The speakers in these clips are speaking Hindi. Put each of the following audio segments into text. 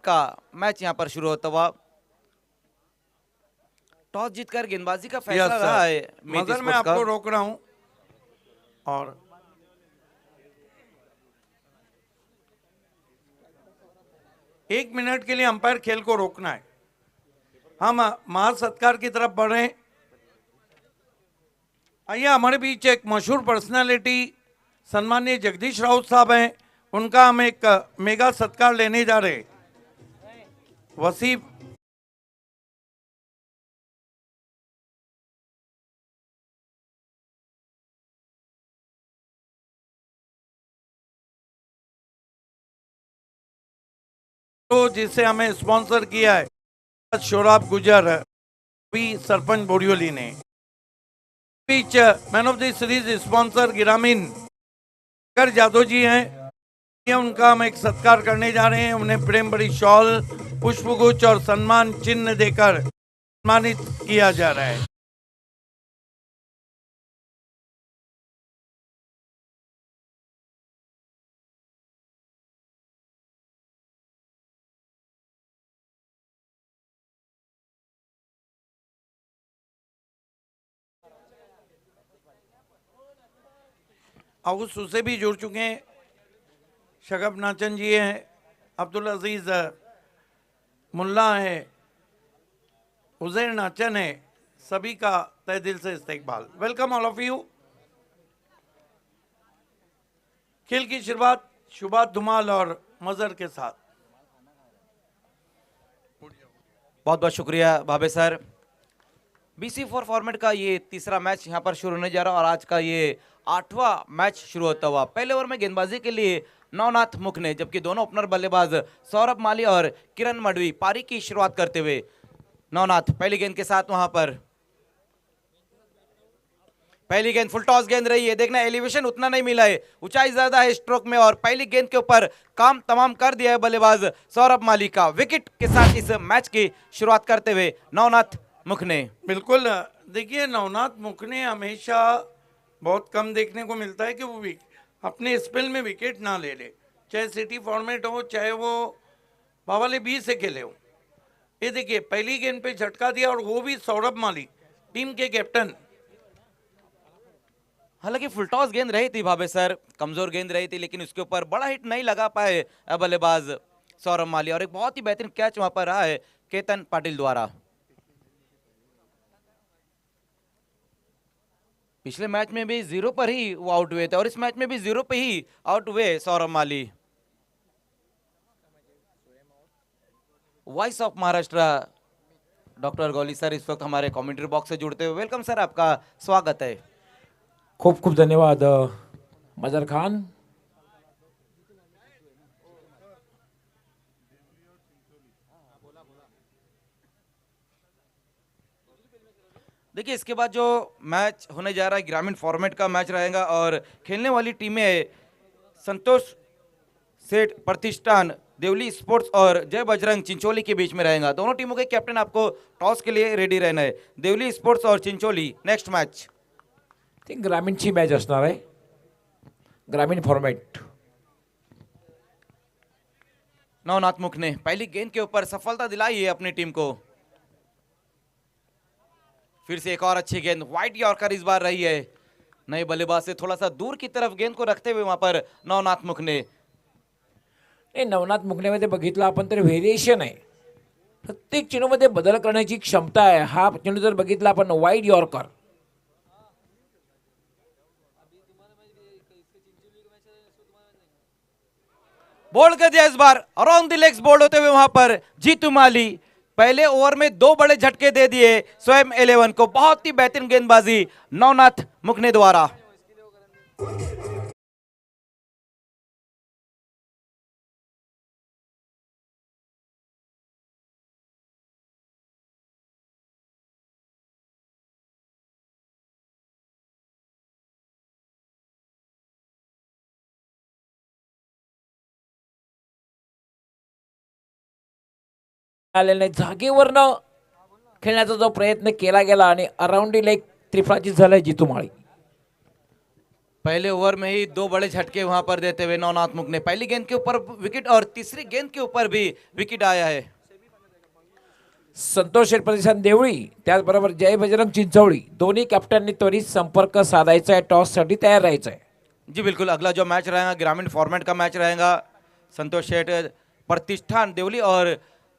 का मैच यहां पर शुरू होता हुआ। टॉस जीतकर गेंदबाजी का फैसला रहा है मेटी मगर मैं स्पोर्ट्स का। आपको रोक रहा हूं और एक मिनट के लिए अंपायर खेल को रोकना है। हम महान सत्कार की तरफ बढ़ रहे हैं। आइए, हमारे बीच एक मशहूर पर्सनालिटी सम्माननीय जगदीश राउत साहब हैं, उनका हम एक मेगा सत्कार लेने जा रहे हैं। वसीम तो जिसे हमें स्पॉन्सर किया है शोराब गुजर भी सरपंच बोरियोली ने। बीच man of the series sponsor Gramin Jadhav जी हैं, उनका हम एक सत्कार करने जा रहे हैं। उन्हें प्रेम भरी शॉल, पुष्पगुच्छ और सम्मान चिन्ह देकर सम्मानित किया जा रहा है। हाउस उससे भी जुड़ चुके हैं। शगफ नाचन जी हैं, अब्दुल अजीज मुल्ला है, उजैर नाचन है। सभी का तहे दिल से इस्तकबाल। Welcome all of you. खेल की शुरुआत शुभात धुमाल और मजर के साथ। बहुत बहुत शुक्रिया भाभे सर। BC4 फॉर्मेट का ये तीसरा मैच यहां पर शुरू होने जा रहा है और आज का ये 8वां मैच शुरू होता हुआ। पहले ओवर में गेंदबाजी के लिए नवनाथ मुख ने, जबकि दोनों ओपनर बल्लेबाज सौरभ माली और किरण मडवी पारी की शुरुआत करते हुए। नवनाथ पहली गेंद के साथ वहां पर। पहली गेंद फुल टॉस गेंद रही है। देखना एलिवेशन उतना नहीं मिला है, ऊंचाई ज्यादा है स्ट्रोक में, और पहली गेंद के ऊपर काम तमाम कर दिया है बल्लेबाज सौरभ माली का। विकेट के साथ इस मैच की शुरुआत करते हुए नवनाथ मुख ने। बिल्कुल, देखिए नवनाथ मुख ने हमेशा बहुत कम देखने को मिलता है कि वो अपने स्पेल में विकेट ना ले ले, चाहे सिटी फॉर्मेट हो चाहे वो बावाले बी से खेले हो। ये देखिए पहली गेंद पे झटका दिया और वो भी सौरभ माली, टीम के कैप्टन। हालांकि फुल टॉस गेंद रही थी भाभे सर, कमजोर गेंद रही थी, लेकिन उसके ऊपर बड़ा हिट नहीं लगा पाए बल्लेबाज सौरभ माली। और एक बहुत ही बेहतरीन कैच वहां पर रहा है केतन पाटिल द्वारा। पिछले मैच में भी 0 पर ही वो आउट हुए थे और इस मैच में भी 0 पे ही आउट हुए Saurabh Mali. Voice of Maharashtra doctor Gauli sir इस वक्त हमारे कमेंट्री बॉक्स से जुड़ते हुए। वेलकम सर, आपका स्वागत है। खूप खूप धन्यवाद मजर खान। देखिए इसके बाद जो मैच होने जा रहा है ग्रामीण फॉर्मेट का मैच रहेगा और खेलने वाली टीमें संतोष सेठ प्रतिष्ठान देवली स्पोर्ट्स और जय बजरंग चिंचोली के बीच में रहेगा। दोनों टीमों के कैप्टन आपको टॉस के लिए रेडी रहना है। देवली स्पोर्ट्स और चिंचोली नेक्स्ट मैच। ती ग्रामीणची मॅच असणार आहे, ग्रामीण फॉर्मॅट। नवनाथ मुख ने पहली गेंद के ऊपर सफलता दिलाई है अपनी टीम को। फिर से एक और अच्छी गेंद, वाइड यॉर्कर इस बार रही है। नए बल्लेबाज से थोड़ा सा दूर की तरफ गेंद को रखते हुए वहां पर नवनाथ मुख ने। नवनाथ मुखनेमध्ये बघितलं आपण तर व्हेरिएशन आहे, प्रत्येक चेंडूमध्ये बदल करण्याची क्षमता आहे। हा चेंडू जर बघितला आपण वाईड यॉर्कर, बोल्ड कर दिया इस बार, अराउंड द लेग्स बोल्ड होते हुए वहां पर जीतू माली। पहले ओवर में 2 बड़े झटके दे दिए स्वयं 11 को। बहुत ही बेहतरीन गेंदबाजी नवनाथ मुखने द्वारा। आलेले जागेवरनं खेळण्याचा जो प्रयत्न केला गेला आणि अराउंड द लेग त्रिफळाची झालंय जितू माळी। पहले ओवर में ही दो बड़े झटके वहां पर देते हुए नवनाथ मुख ने पहली गेंद के ऊपर विकेट और तीसरी गेंद के ऊपर भी विकेट आया है। संतोष प्रतिसाद देवळी त्याचबरोबर जय बजरंग चिंचवडी दोन्ही कॅप्टननी त्वरित संपर्क साधायचा आहे, टॉससाठी तयार राहायचं आहे। जी बिल्कुल, अगला जो मैच रहेगा ग्रामीण फॉर्मेट का मैच रहेगा। संतोष शेठ प्रतिष्ठान देवली और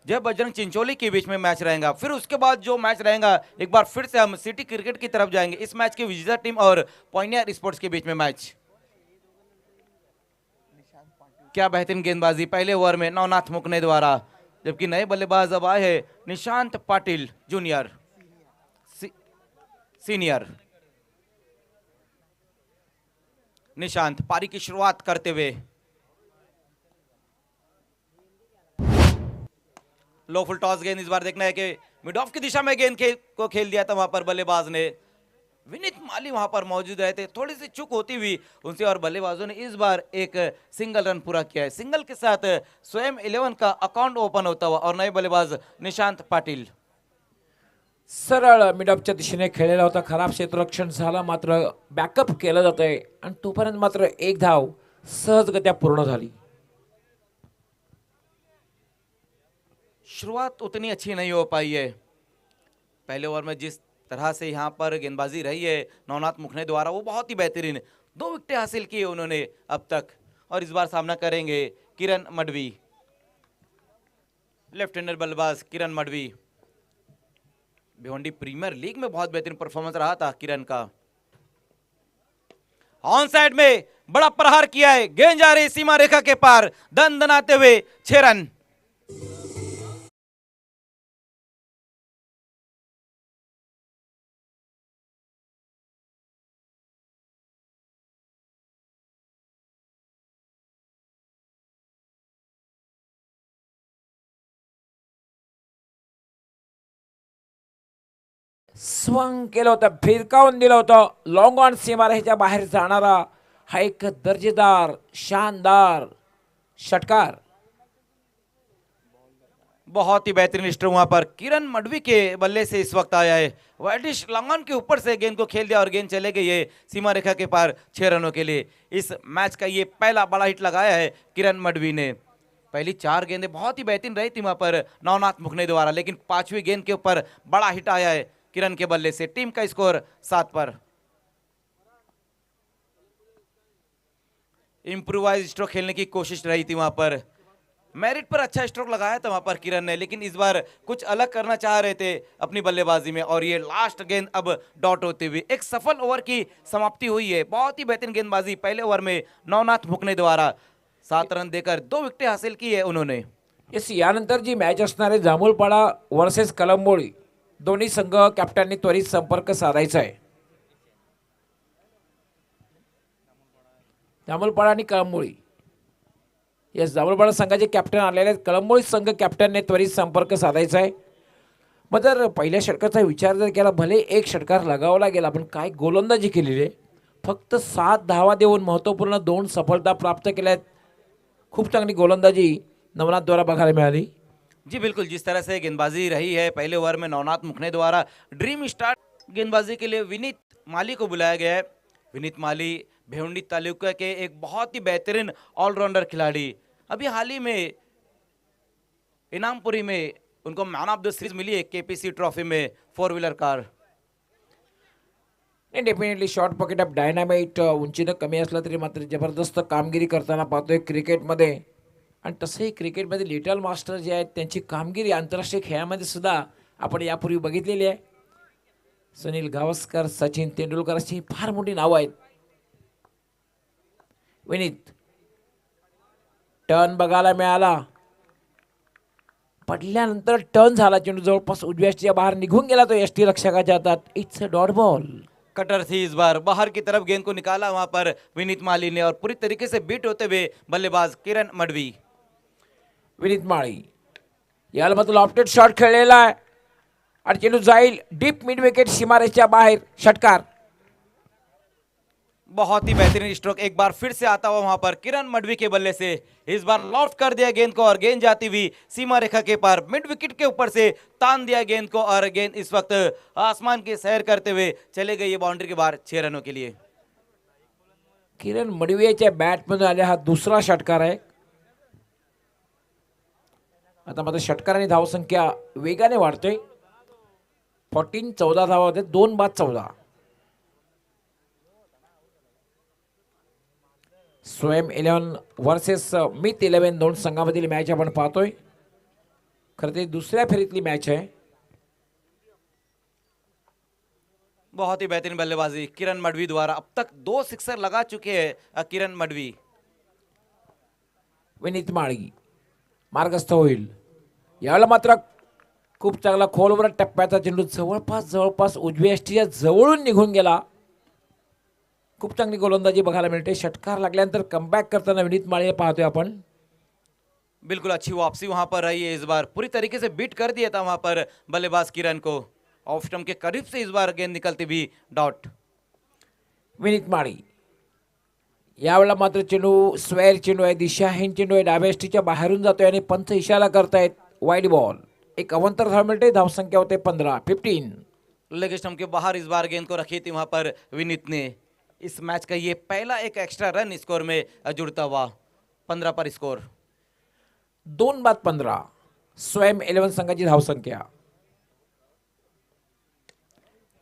जय बजरंग चिंचोली के बीच में मैच रहेगा। फिर उसके बाद जो मैच रहेगा एक बार फिर से हम सिटी क्रिकेट की तरफ जाएंगे। इस मैच की विजेता टीम और पॉइनियर स्पोर्ट्स के बीच में मैच। क्या बेहतरीन गेंदबाजी पहले ओवर में नवनाथ मुकने द्वारा, जबकि नए बल्लेबाज अब आए हैं निशांत पाटिल जूनियर सीनियर। निशांत पारी की शुरुआत करते हुए लो फुल टॉस गेंद, इस बार देखना है कि मिड ऑफ की दिशा में गेंद को खेल दिया था वहां पर बल्लेबाज ने। विनीत माली वहां पर मौजूद रहे थे, थोड़ी सी चूक होती हुई उनसे और बल्लेबाजों ने इस बार एक सिंगल रन पूरा किया है। सिंगल के साथ स्वयं 11 का अकाउंट ओपन होता हुआ और नए बल्लेबाज निशांत पाटिल। सरळ मिडअपच्या दिशेने खेळलेला होता, खराब क्षेत्ररक्षण झालं, मात्र बॅकअप केलं जात आहे आणि तोपर्यंत मात्र एक धाव सहजगत्या पूर्ण झाली। शुरुआत उतनी अच्छी नहीं हो पाई है। पहले ओवर में जिस तरह से यहाँ पर गेंदबाजी रही है नवनाथ मुखने द्वारा वो बहुत ही बेहतरीन, 2 विकेटें हासिल की उन्होंने अब तक। और इस बार सामना करेंगे किरण मडवी, लेफ्ट हैंडर बल्लेबाज किरण मडवी। भिवंडी प्रीमियर लीग में बहुत बेहतरीन परफॉर्मेंस रहा था किरण का। ऑन साइड में बड़ा प्रहार किया है, गेंद जा रही सीमा रेखा के पार, दनाते हुए 6 रन। स्वंग केलं होतं, फिरकावून दिलं होतं, लॉंग ऑन सीमारेषेच्या बाहेर जाणारा हा एक दर्जेदार शानदार षटकार। बहुत ही बेहतरीन स्ट्रोक वहां पर किरण मडवी के बल्ले से इस वक्त आया है। वाइडिश लॉन्गन के ऊपर से गेंद को खेल दिया और गेंद चले गई है सीमा रेखा के पार 6 रनों के लिए। इस मैच का ये पहला बड़ा हिट लगाया है किरण मडवी ने। पहली 4 गेंदें बहुत ही बेहतरीन रही थी वहां पर नवनाथ मुखने द्वारा, लेकिन 5वीं गेंद के ऊपर बड़ा हिट आया है किरण के बल्ले से। टीम का स्कोर 7 पर। इंप्रूवाइज स्ट्रोक खेलने की कोशिश रही थी वहां पर, मेरिट पर अच्छा स्ट्रोक लगाया था वहां पर किरण ने, लेकिन इस बार कुछ अलग करना चाह रहे थे अपनी बल्लेबाजी में। और ये लास्ट गेंद अब डॉट होती हुई एक सफल ओवर की समाप्ति हुई है। बहुत ही बेहतरीन गेंदबाजी पहले ओवर में नवनाथ मुखने द्वारा, 7 रन देकर 2 विकेटें हासिल की है उन्होंने। येस, यानंतर जी मॅच असणार आहे जांभूळपाडा वर्सेस कलंबोळी, दोन्ही संघ कॅप्टननी त्वरित संपर्क साधायचा आहे। जांभूळपाडा आणि कळंबोळी, येस, जांभूळपाडा संघाचे कॅप्टन आलेले आहेत, कळंबोळी संघ कॅप्टनने त्वरित संपर्क साधायचा आहे। मग जर पहिल्या षटकाचा विचार जर केला, भले एक षटकार लगावला गेला, पण काय गोलंदाजी केलेली आहे, फक्त 7 धावा देऊन महत्त्वपूर्ण 2 सफलता प्राप्त केल्या आहेत। खूप चांगली गोलंदाजी नवनाथ द्वारा बघायला मिळाली। जी बिल्कुल, जिस तरह से गेंदबाजी रही है पहले ओवर में नवनाथ मुखने द्वारा, ड्रीम स्टार गेंदबाजी के लिए विनीत माली को बुलाया गया है। विनीत माली भिवंडी तालुका के एक बहुत ही बेहतरीन ऑलराउंडर खिलाड़ी। अभी हाल ही में इनामपुरी में उनको मैन ऑफ द सीरीज मिली है केपीसी ट्रॉफी में 4 wheeler car. Definitely short pocket of dynamite, उंचीनं कमी असलं तरी मात्र जबरदस्त कामगिरी करताना पाहतोय क्रिकेटमध्ये। आणि तसंही क्रिकेटमध्ये लिटल मास्टर जे आहेत त्यांची कामगिरी आंतरराष्ट्रीय खेळामध्ये सुद्धा आपण यापूर्वी बघितलेली आहे। सुनील गावस्कर, सचिन तेंडुलकर अशी फार मोठी नावं आहेत। विनीत टर्न बघायला मिळाला, पडल्यानंतर टर्न झाला, चेंडू जवळपास उजव्याच्या बाहेर निघून गेला तो यष्टी रक्षकाच्या हातात। It's a dot ball. Cutter थी इस बार, बाहर की तरफ गेंद को निकाला वहां पर विनीत माली ने और पूरी तरीके से बीट होते हुए बल्लेबाज किरण मडवी। विनीत माळी याला मात्र लॉफ्टेड शॉट खेळलेला आहे आणि चेंडू जाईल डीप मिड विकेट सीमारेषेच्या बाहेर, षटकार। बहुत ही बेहतरीन स्ट्रोक एक बार फिर से आता हुआ वहां पर किरण मडवी के बल्ले से। इस बार लॉफ्ट कर दिया गेंद को और गेंद जाती हुई सीमा रेखा के पार, मिड विकेट के ऊपर से तान दिया गेंद को और गेंद इस वक्त आसमान की सैर करते हुए चले गई ये बाउंड्री के बाहर 6 रनों के लिए। किरण मडवीच्या बॅटमधून आले हा दुसरा षटकार आहे. आता मात्र षटकार आणि धावसंख्या वेगाने वाढतोय. 14 धावा होते, 2 बाद 14. स्वयं 11 वर्सेस मित 11 दोन संघामधील मॅच आपण पाहतोय. खरं ते दुसऱ्या फेरीतली मॅच आहे. बहुत ही बेहतरीन बल्लेबाजी किरण मडवी द्वारा. अब तक 2 सिक्सर लगा चुके हैं किरण मडवी. विनीत माळी मार्गस्थ होईल. यावेळेला मात्र खूप चांगला खोलवर टप्प्याचा चेंडू जवळपास उजव्या यष्टीच्या जवळून निघून गेला. खूप चांगली गोलंदाजी बघायला मिळते. षटकार लागल्यानंतर कमबॅक करताना विनीत माळी पाहतोय आपण. बिल्कुल अच्छी वापसी वहां पर रही है इस बार. पूरी तरीके से बीट कर दिया था वहां पर बल्लेबाज किरण को. ऑफ स्टंप के करीब से इस बार गेंद निकलती भी डॉट. विनीत माळी यावेळेला मात्र चेंडू स्वेअर चेंडू आहे, दिशाहीन चेंडू आहे, डाव्या यष्टीच्या बाहेरून जातोय आणि पंच इशारा करतायत वाईड बॉल. एक अवंतर धाव मिळते. धावसंख्या होते 15. लेग स्टंप के बाहर इस बार गेंद को रखी थी वहां पर विनीत ने. इस मैच का ये पहला एक एक्स्ट्रा रन स्कोर में जुड़ता हुआ. 15 पर स्कोर. 2 बाद 15 स्वयं 11 संघाची धावसंख्या.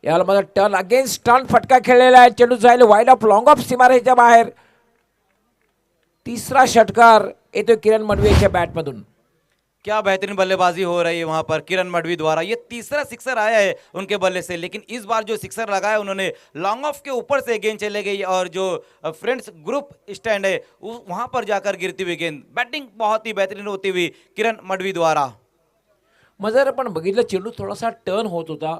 याला माझा टर्न अगेन्स्ट टर्न फटका खेळलेला आहे. चेंडू जाईल वाईड ऑफ लॉंग ऑफ सीमारेच्या बाहेर. तिसरा षटकार येतो किरण मडवीच्या बॅटमधून. क्या बेहतरीन बल्लेबाजी हो रही है वहां पर किरण मडवी द्वारा. ये तीसरा सिक्सर आया है उनके बल्ले से, लेकिन इस बार जो सिक्सर लगाया उन्होंने लॉन्ग ऑफ के ऊपर से गेंद चले गई और जो फ्रेंड्स ग्रुप स्टैंड है वहां पर जाकर गिरती हुई गेंद. बैटिंग बहुत ही बेहतरीन होती हुई किरण मडवी द्वारा. मग जर आपण बघितलं चेंडू थोडासा टर्न होत होता,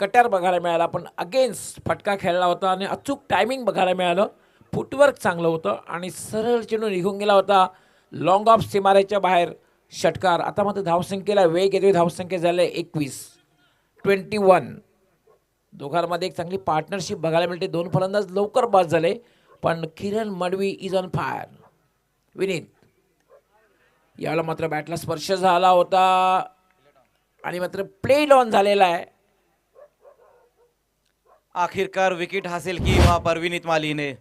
कट्यार बघायला मिळाला, पण अगेन्स्ट फटका खेळला होता आणि अचूक टायमिंग बघायला मिळालं. फुटवर्क चांगलं होतं आणि सरळ चेंडू निघून गेला होता लॉंग ऑफ सीमारेच्या बाहेर. षटकार. आता मात्र धावसंख्येला वेग येतोय. धावसंख्या झाले 21. दोघांमध्ये एक चांगली पार्टनरशिप बघायला मिळते. 2 फलंदाज लवकर बाद झाले, पण Kiran Madvi is on fire. Vineet यावेळेला मात्र बॅटला स्पर्श झाला होता आणि मात्र प्ले ऑन झालेला आहे. आखिरकार विकेट हासिल की वहां पर विनीत माली ने.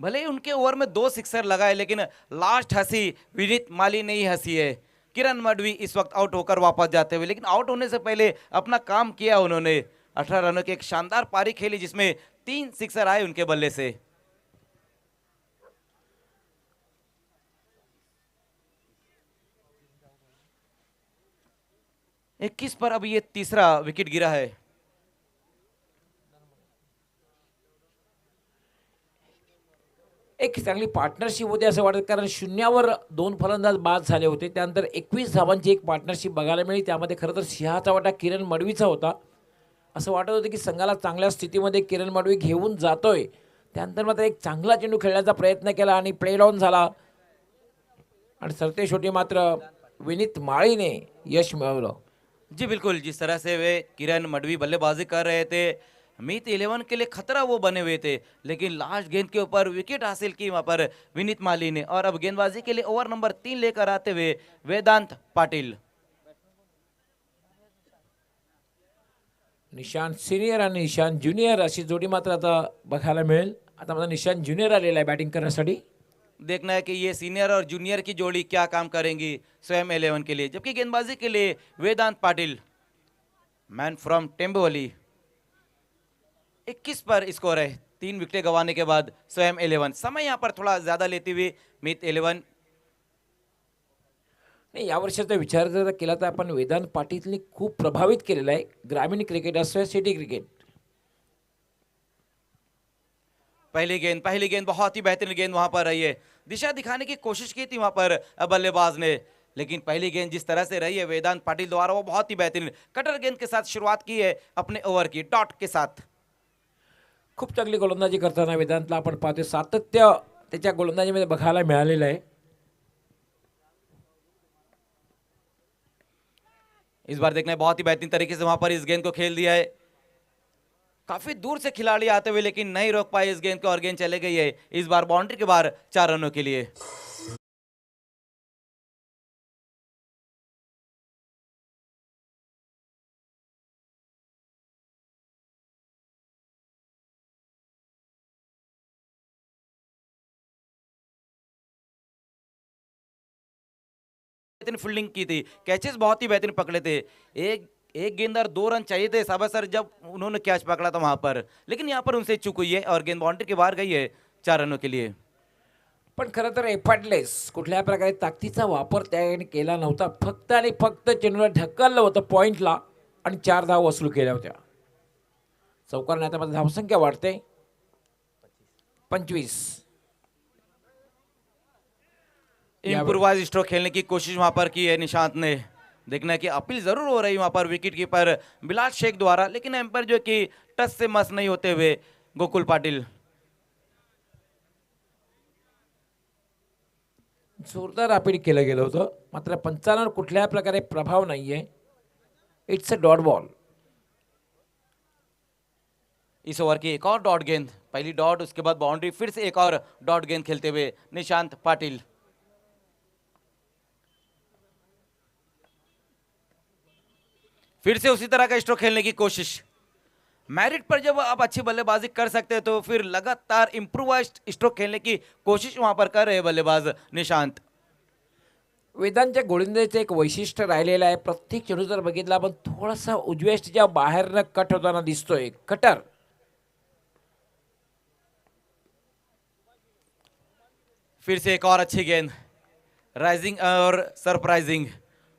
भले ही उनके ओवर में 2 सिक्सर लगाए, लेकिन लास्ट हंसी विनीत माली ने ही हंसी है. किरण मडवी इस वक्त आउट होकर वापस जाते हुए, लेकिन आउट होने से पहले अपना काम किया उन्होंने. 18 रनों की एक शानदार पारी खेली जिसमें 3 सिक्सर आए उनके बल्ले से. इक्कीस पर अब ये तीसरा विकेट गिरा है. एक चांगली पार्टनरशिप होती असं वाटतं, कारण शून्यावर 2 फलंदाज बाद झाले होते. त्यानंतर 21 धावांची एक पार्टनरशिप बघायला मिळाली. त्यामध्ये खरं तर सिंहाचा वाटा किरण मडवीचा होता. असं वाटत होतं की संघाला चांगल्या स्थितीमध्ये किरण मडवी घेऊन जातोय. त्यानंतर मात्र एक चांगला चेंडू खेळण्याचा प्रयत्न केला आणि प्ले डाऊन झाला आणि सरते शेवटी मात्र विनीत माळीने यश मिळवलं. जी बिल्कुल. जिस तरह से वे किरण मडवी बल्लेबाजी कर रहे थे, मीत 11 के लिए खतरा वो बने हुए थे, लेकिन लास्ट गेंद के ऊपर विकेट हासिल की वहां पर विनीत माली ने. और अब गेंदबाजी के लिए ओवर नंबर 3 लेकर आते हुए वेदांत पाटिल. निशांत सिनियर आणि निशांत ज्युनियर अशी जोडी मात्र आता बघायला मिळेल. आता माझा निशांत ज्युनियर आलेला आहे बॅटिंग करण्यासाठी. देखना है कि ये सीनियर और जूनियर की जोड़ी क्या काम करेंगी स्वयं 11 के लिए. जबकि गेंदबाजी के लिए वेदांत पाटिल, मैन फ्रॉम टेम्बोली. 21 पर स्कोर है 3 विकेटें गंवाने के बाद स्वयं 11. समय यहाँ पर थोड़ा ज्यादा लेती हुई मीत 11. नाही, या वर्षाचा विचार जर केला तर आपण वेदांत पाटीलनी खूप प्रभावित केलेला आहे. ग्रामीण क्रिकेट असो सिटी क्रिकेट. पहली गेंद बहुत ही बेहतरीन गेंद वहां पर रही है. दिशा दिखाने की कोशिश की थी वहां पर बल्लेबाज ने, लेकिन पहली गेंद जिस तरह से रही है वेदांत पाटिल द्वारा वो बहुत ही बेहतरीन कटर गेंद के साथ शुरुआत की है अपने ओवर की डॉट के साथ. खूप चांगली गोलंदाजी करताना वेदांतला आपण पाहतोय. सातत्य त्याच्या गोलंदाजीमध्ये बघायला मिळालेलं आहे. इस बार देखना है बहुत ही बेहतरीन तरीके से वहां पर इस गेंद को खेल दिया है. काफी दूर से खिलाड़ी आते हुए लेकिन नहीं रोक पाए इस गेंद को और गेंद चले गई है इस बार बाउंड्री के बाहर 4 रनों के लिए. बेहतरीन फील्डिंग की थी, कैचेस बहुत ही बेहतरीन पकड़े थे। एक एक गेंददार 2 रन चाहिए थे साबा सर जब उन्होंने कैच पकड़ा था वहां पर, लेकिन यहाँ पर उनसे चूक हुई है और गेंद बाउंड्री के बाहर गई है 4 रनों के लिए। पण खरं तर एफर्टलेस कुठल्या प्रकारे ताकदीचा वापर त्याने केला नव्हता. फक्त आणि फक्त चेंडूला ढकललं होतं पॉइंटला आणि 4 धावा वसूल केल्या होत्या. चौकार आता माझं धावसंख्या वाढते 25. इम्प्रोवाइज स्ट्रोक खेलने की कोशिश वहां पर की है निशांत ने। देखना है कि अपील जरूर हो रही वहां पर विकेट कीपर बिलाल शेख द्वारा, लेकिन एम्पायर जो कि टच से मस नहीं होते हुए गोकुल पाटिल। जोरदार अपील केलं गेलं होतं, मात्र पंचांवर कुठल्या प्रकारे प्रभाव नाहीये. It's a dot ball. इस ओवर की एक और डॉट गेंद, पहली डॉट उसके बाद बाउंड्री, फिर से एक और डॉट गेंद खेलते हुए निशांत पाटिल। फिर से उसी तरह का स्ट्रोक खेलने की कोशिश। मैरिट पर जब आप अच्छी बल्लेबाजी कर सकते हैं तो फिर लगातार इम्प्रोवाइज्ड स्ट्रोक खेलने की कोशिश वहां पर कर रहे हैं बल्लेबाज निशांत। वेदांच्या गोलंदाजीचं एक वैशिष्ट्य राहिलेलं आहे. प्रत्येक चेंडू जर बघितला आपण थोडासा उजव्या स्टिच्या बाहेरनं कट होताना दिसतोय. कटर फिर से एक और अच्छी गेंद, राइजिंग और सरप्राइजिंग,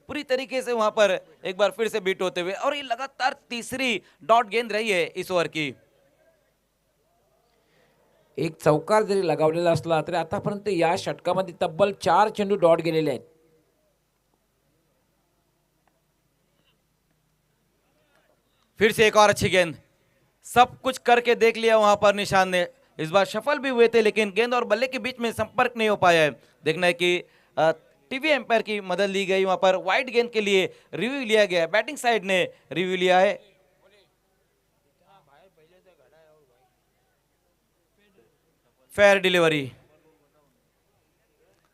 पूरी तरीके से वहां पर एक बार फिर से बीट होते हुए, और ये लगातार तीसरी डॉट गेंद रही है इस ओवर की। एक चौकार जरी लगावलेला असला तरी आतापर्यंत या षटकामध्ये तब्बल 4 चेंडू डॉट गेलेले आहेत. फिर से एक और अच्छी गेंद, सब कुछ करके देख लिया वहां पर निशान ने। इस बार सफल भी हुए थे लेकिन गेंद और बल्ले के बीच में संपर्क नहीं हो पाया है। देखना है कि टीवी एम्पायर की मदद ली गई, वहां पर वाइड गेंद के लिए रिव्यू लिया गया, बैटिंग साइड ने रिव्यू लिया है। फेयर डिलीवरी,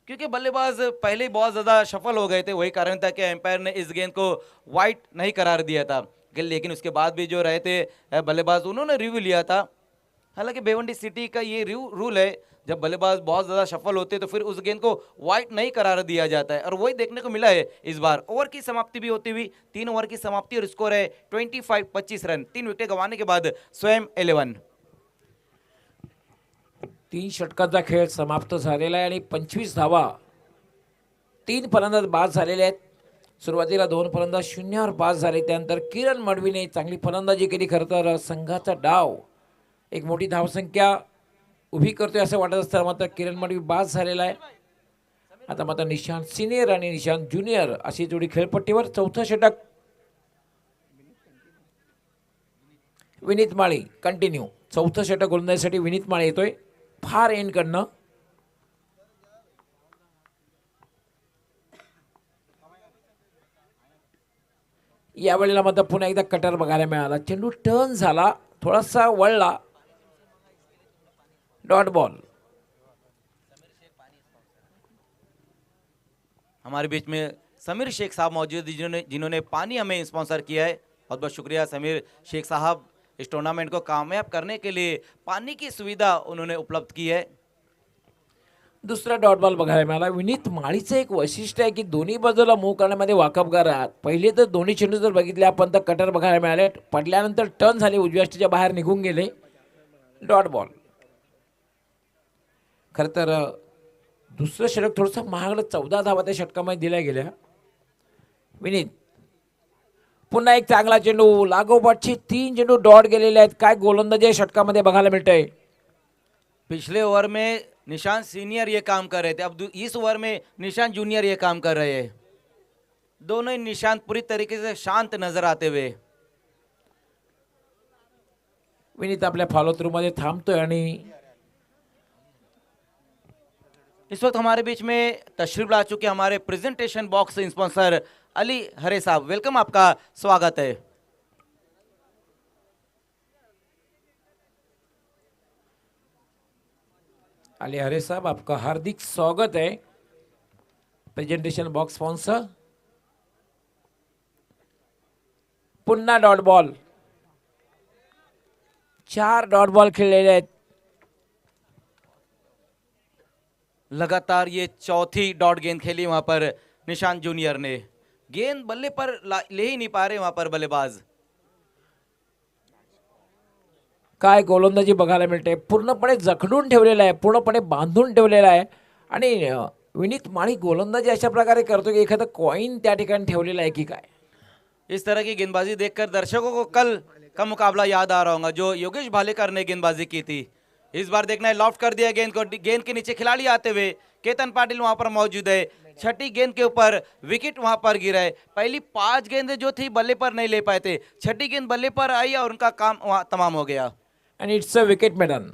क्योंकि बल्लेबाज पहले ही बहुत ज्यादा सफल हो गए थे, वही कारण था कि एम्पायर ने इस गेंद को वाइड नहीं करार दिया था। लेकिन उसके बाद भी जो रहे थे बल्लेबाज, उन्होंने रिव्यू लिया था। हालांकि भिवंडी सिटी का ये रूल है, जब बल्लेबाज बहुत ज्यादा सफल होते हैं तो फिर उस गेंद को वाइड नहीं करार दिया जाता है, और वही देखने को मिला है इस बार। ओवर की समाप्ति भी होती हुई, 3 ओवर की समाप्ति और स्कोर है 25 रन। 3 विकेट गंवाने के बाद स्वयं 11। 3 षटकांचा खेळ समाप्त झालेला आहे आणि 25 धावा 3 फलंदाज बाद झालेले आहेत. सुरुवातीला 2 फलंदाज शून्यावर बाद झाले, त्यानंतर किरण मडवीने चांगली फलंदाजी केली. खरं तर संघाचा डाव एक मोठी धावसंख्या उभी करतोय असं वाटत असताना मात्र किरण मडवी बाद झालेला आहे. आता मात्र निशांत सिनियर आणि निशांत ज्युनियर अशी जोडी खेळपट्टीवर. चौथं षटक विनीत माळी कंटिन्यू. चौथं षटक गोलंदाजीसाठी विनीत माळी येतोय फार एंड कडनं. यावेळेला मात्र पुन्हा एकदा कटर बघायला मिळाला. चेंडू टर्न झाला, थोडासा वळला, डॉट बॉल. हमारे बीच में समीर शेख साहब मौजूद हैं, जिन्होंने पानी हमें स्पॉन्सर किया है। बहुत बहुत शुक्रिया समीर शेख साहब, इस टूर्नामेंट को कामयाब करने के लिए पानी की सुविधा उन्होंने उपलब्ध की है। दुसरा डॉट बॉल बघायला मिळाला. विनीत माळीचं एक वैशिष्ट्य आहे की दोन्ही बाजूला मूव्ह करण्यामध्ये वाकबगार आहात. पहिले तर दोन्ही चेंडू जर बघितले आपण तर कटर बघायला मिळाले, पडल्यानंतर टर्न झाले, उजव्या स्टिच्या बाहेर निघून गेले, डॉट बॉल. खरं तर दुसरं षटक थोडंसं महागडं 14 धावा त्या षटकामध्ये दिल्या गेल्या. विनीत पुन्हा एक चांगला चेंडू, लागोपाठचे 3 चेंडू डॉट गेलेले आहेत. काय गोलंदाजी या षटकामध्ये बघायला मिळतंय. पिछले ओवर में निशांत सीनियर ये काम कर रहे थे, अब इस ओवर में निशांत जूनियर ये काम कर रहे हैं। दोनों ही निशांत पूरी तरीके से शांत नजर आते हुए। विनीत आपल्या फॉलो थ्रू मध्ये थांबतोय आणि इस वक्त हमारे बीच में तशरीफ ला चुके हमारे प्रेजेंटेशन बॉक्स स्पॉन्सर अली हरे साहब, वेलकम, आपका स्वागत है। अली हरे साहब, आपका हार्दिक स्वागत है प्रेजेंटेशन बॉक्स स्पॉन्सर. पुन्हा डॉट बॉल. 4 डॉट बॉल खेळलेले आहेत. लगातार ये चौथी डॉट गेंद खेली वहां पर निशांत जूनियर ने। गेंद बल्ले पर ले ही नहीं पा रहे वहां पर बल्लेबाज। काय गोलंदाजी बघायला मिळते, पूर्णपणे जखडून ठेवलेला आहे, पूर्णपणे बांधून ठेवलेला आहे. आणि विनीत माळी गोलंदाजी अशा प्रकारे करतो की एखादं कॉइन त्या ठिकाणी ठेवलेला आहे की काय. इस तरह की गेंदबाजी देखकर दर्शकों को कल का मुकाबला याद आ रहा होगा जो योगेश भालेकर ने गेंदबाजी की थी। इस बार देखना है, लॉफ्ट कर दिया गेंद को, गेंद के नीचे खिलाड़ी आते हुए केतन पाटिल वहां पर मौजूद है। छठी गेंद के ऊपर विकेट वहां पर गिरा है। पहली 5 गेंदें जो थी बल्ले पर नहीं ले पाए थे, छठी गेंद बल्ले पर आई और उनका काम वहां तमाम हो गया। आणि it's a wicket maiden.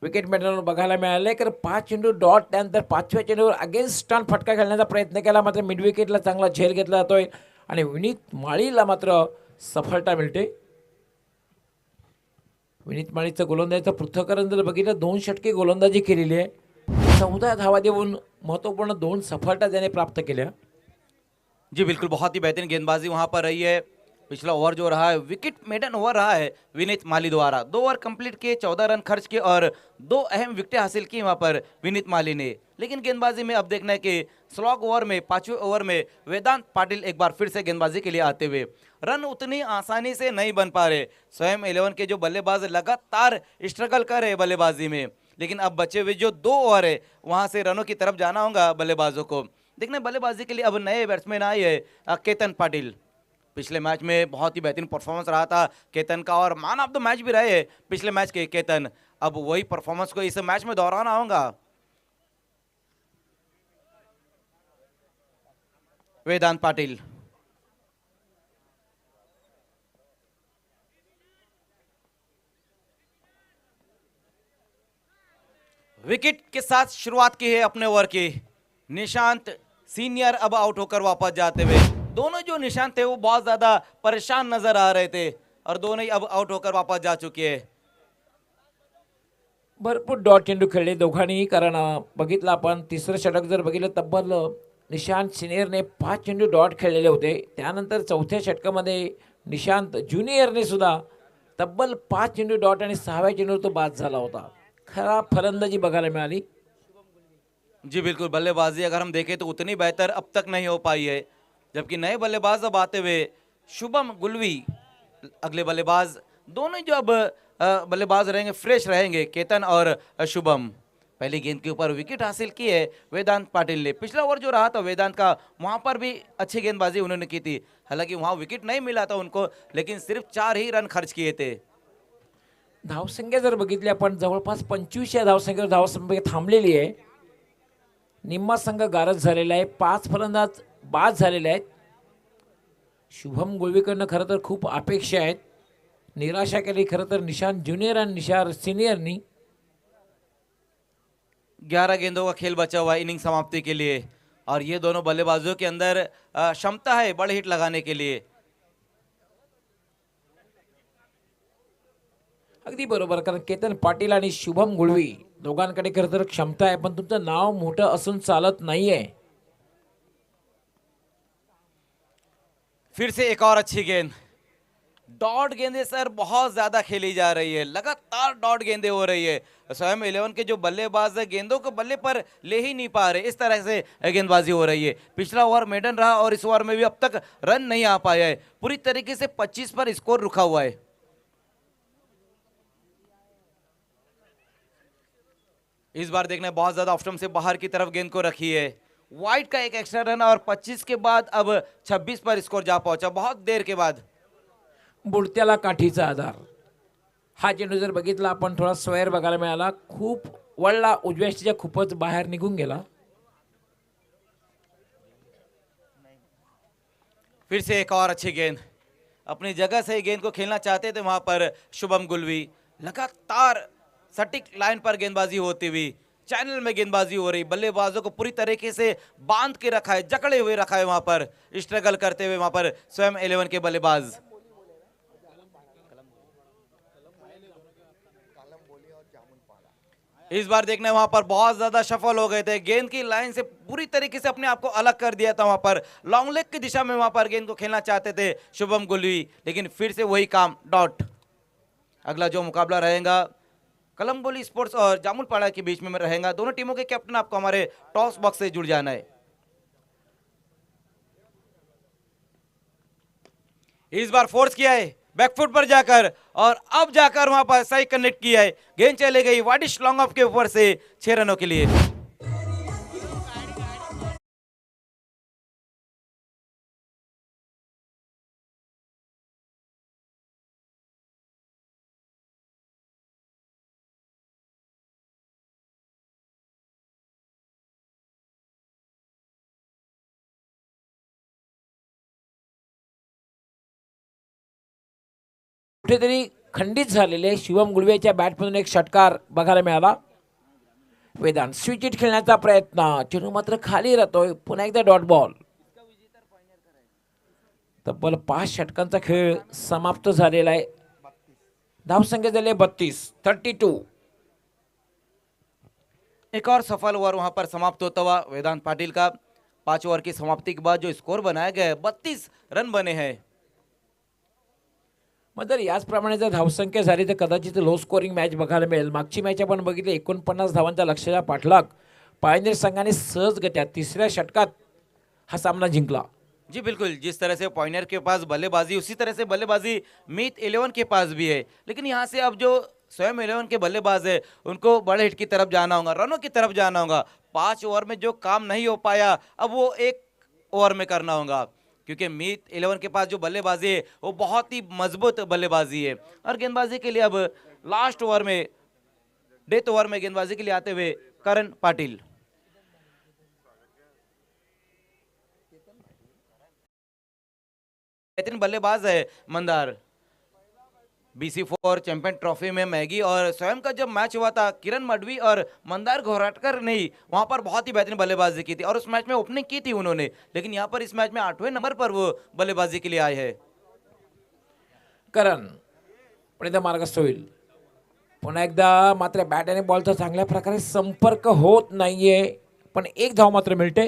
Wicket maiden बघायला मिळाले तर 5 चेंडू डॉट, त्यानंतर 5व्या चेंडूवर अगेन्स्ट स्टंप फटका खेळण्याचा प्रयत्न केला, मात्र मिड विकेटला चांगला झेल घेतला जातोय आणि विनीत माळीला मात्र सफलता मिळते. विनीत माळीचं गोलंदाजीचं पृथक्करण जर बघितलं, 2 षटके गोलंदाजी केलेली आहे, 14 धावा देऊन महत्त्वपूर्ण 2 सफलता त्याने प्राप्त केल्या. जी बिल्कुल, बहुत ही बेहतरीन गेंदबाजी वहां पर रही है। पिछला ओवर जो रहा है विकेट मेडन ओवर रहा है विनीत माली द्वारा। 2 ओवर कंप्लीट किए, 14 रन खर्च किए और 2 अहम विकेटें हासिल की वहां पर विनीत माली ने। लेकिन गेंदबाजी में अब देखना है कि स्लॉग ओवर में 5वें ओवर में वेदांत पाटिल एक बार फिर से गेंदबाजी के लिए आते हुए रन उतनी आसानी से नहीं बन पा रहे। स्वयं 11 के जो बल्लेबाज लगातार स्ट्रगल कर रहे बल्लेबाजी में, लेकिन अब बचे हुए जो 2 ओवर है वहां से रनों की तरफ जाना होगा बल्लेबाजों को। देखना बल्लेबाजी के लिए अब नए बैट्समैन आए हैं केतन पाटिल। पिछले मैच में बहुत ही बेहतरीन परफॉर्मेंस रहा था केतन का और मैन ऑफ द मैच भी रहे पिछले मैच के केतन। अब वही परफॉर्मेंस को इस मैच में दोहराना होगा। वेदांत पाटिल, विकेट के साथ शुरुआत की है अपने ओवर की। निशांत सीनियर अब आउट होकर वापस जाते हुए, दोनों जो निशांत थे वो बहुत ज्यादा परेशान नजर आ रहे थे और दोनों ही अब आउट होकर वापस जा चुके हैं। भरपूर डॉट चेंडू खेळले दोघांनी, कारण बघितलं आपण तिसरं षटक जर बघितलं, तब्बल निशांत सिनियरने 5 चेंडू डॉट खेळलेले होते. त्यानंतर 4थ्या षटकामध्ये निशांत ज्युनियरने सुद्धा तब्बल 5 चेंडू डॉट आणि 6व्या चेंडूवर तो बाद झाला होता. खराब फलंदाजी बघायला मिळाली. जी बिल्कुल, बल्लेबाजी अगर हम देखें तो उतनी बेहतर अब तक नहीं हो पाई है, जबकि नए बल्लेबाज अब आते हुए शुभम गुलवी अगले बल्लेबाज, दोनों जो अब बल्लेबाज रहेंगे फ्रेश रहेंगे, केतन और शुभम। पहली गेंद के ऊपर विकेट हासिल की है वेदांत पाटिल ने। पिछला ओवर जो रहा था वेदांत का, वहां पर भी अच्छी गेंदबाजी उन्होंने की थी, हालांकि वहां विकेट नहीं मिला था उनको, लेकिन सिर्फ 4 ही रन खर्च किए थे। धावसंख्या जर बघितली आपण, जवळपास 25 या धावसंख्येवर धावसंख्या थांबलेली आहे. निम्मा संघ गारज झालेला आहे, 5 फलंदाज बाद झालेले आहेत. शुभम गुलवीकडनं खरं तर खूप अपेक्षा आहेत. निराशा केली खरं तर निशांत ज्युनियर आणि निशांत सीनियरनी. 11 गेंदों का खेल बचा हुआ इनिंग समाप्ति के लिए और ये दोनों बल्लेबाजों के अंदर क्षमता है बड़े हिट लगाने के लिए। अगदी बरोबर, कारण केतन पाटील आणि शुभम गुळवी दोघांकडे खरं तर क्षमता आहे, पण तुमचं नाव मोठं असून चालत नाहीये. फिर से एक और अच्छी गेंद, डॉट गेंदे सर बहुत ज्यादा खेली जा रही है, लगातार डॉट गेंदे हो रही है। स्वयं 11 के जो बल्लेबाज है गेंदों को बल्ले पर ले ही नहीं पा रहे, इस तरह से गेंदबाजी हो रही है। पिछला ओवर मेडन रहा और इस ओवर में भी अब तक रन नहीं आ पाया है, पूरी तरीके से 25 पर स्कोर रुका हुआ है। इस बार देखना बहुत ज्यादा ऑफ स्टंप से बाहर की तरफ गेंद को रखी है, वाइड का एक एक्स्ट्रा रन और 25 के बाद अब 26 पर स्कोर जा पहुंचा बहुत देर के बाद। बुडत्याला काठीचा आधार. हा चेंडू जर बघितला आपण, थोडा स्वेअर बघायला मिळाला, खूप वळला, उजव्या यष्टीच्या खूपच बाहेर निघून गेला. फिर से एक और अच्छी गेंद, अपनी जगह से गेंद को खेलना चाहते थे वहां पर शुभम गुलवी, लगातार सटीक लाइन पर गेंदबाजी होती हुई, चैनल में गेंदबाजी हो रही, बल्लेबाजों को पूरी तरीके से बांध के रखा है, जकड़े हुए रखा है वहां पर, स्ट्रगल करते हुए वहां पर स्वयं 11 के बल्लेबाज। इस बार देखना वहां पर बहुत ज्यादा सफल हो गए थे, गेंद की लाइन से पूरी तरीके से अपने आप को अलग कर दिया था वहां पर, लॉन्ग लेग की दिशा में वहां पर गेंद को खेलना चाहते थे शुभम गुलवी, लेकिन फिर से वही काम, डॉट। अगला जो मुकाबला रहेगा कलम्बोली स्पोर्ट्स और जामुलपाड़ा के बीच में रहेगा। दोनों टीमों के कैप्टन आपको हमारे टॉस बॉक्स से जुड़ जाना है। इस बार फोर्स किया है बैकफुट पर जाकर और अब जाकर वहां पर सही कनेक्ट किया है, गेंद चले गई वाडिश लॉन्ग ऑफ के ऊपर से 6 रनों के लिए। कुठेतरी खंडित झालेले शिवम गुळवेच्या बॅटमधून एक षटकार बघायला मिळाला. वेदांत स्विच हिट खेळण्याचा प्रयत्न, चेंडू मात्र खाली राहतोय. पुन्हा एकदा डॉट बॉल. तब्बल 5 षटकांचा खेळ समाप्त झालेला आहे. धावसंख्या झाली 32. एक और सफल ओवर वहां पर समाप्त होता हुआ वेदांत पाटिल का। 5 ओवर की समाप्ति के बाद जो स्कोर बनाया गया है 32 रन बने हैं। मग जर याचप्रमाणे जर धावसंख्या झाली तर कदाचित लो स्कोरिंग मॅच बघायला मिळेल. मागची मॅच आपण बघितली 49 धावांचा लक्ष्याचा पाठलाग. पायनेर संघाने सहजगत्या तिसऱ्या षटकात हा सामना जिंकला. जी बिल्कुल, जिस तरह से पॉइनर के पास बल्लेबाजी उसी तरह से बल्लेबाजी मीत 11 के पास भी है, लेकिन यहाँ से अब जो स्वयं 11 के बल्लेबाज है उनको बड़े हिट की तरफ जाना होगा, रनों की तरफ जाना होगा। 5 ओवर में जो काम नहीं हो पाया अब वो 1 ओवर में करना होगा, क्योंकि मीत 11 के पास जो बल्लेबाजी है वो बहुत ही मजबूत बल्लेबाजी है। और गेंदबाजी के लिए अब लास्ट ओवर में डेथ ओवर में गेंदबाजी के लिए आते हुए करण पाटिल। बेहतरीन बल्लेबाज है मंदार। BC4 चैंपियन ट्रॉफी में मैगी और स्वयं का जब मैच हुआ था किरण मडवी और मंदार घोराटकर ने ही वहां पर बहुत ही बेहतरीन बल्लेबाजी की थी और उस मैच में ओपनिंग की थी उन्होंने, लेकिन यहां पर इस मैच में 8वें नंबर पर वो बल्लेबाजी के लिए आए हैं। करण पुढे मार्गस्थ होईल. पुन्हा एकदा मात्र बॅट आणि बॉलचा चांगल्या प्रकारे संपर्क होत नाहीये, पण एक धाव मात्र मिळते.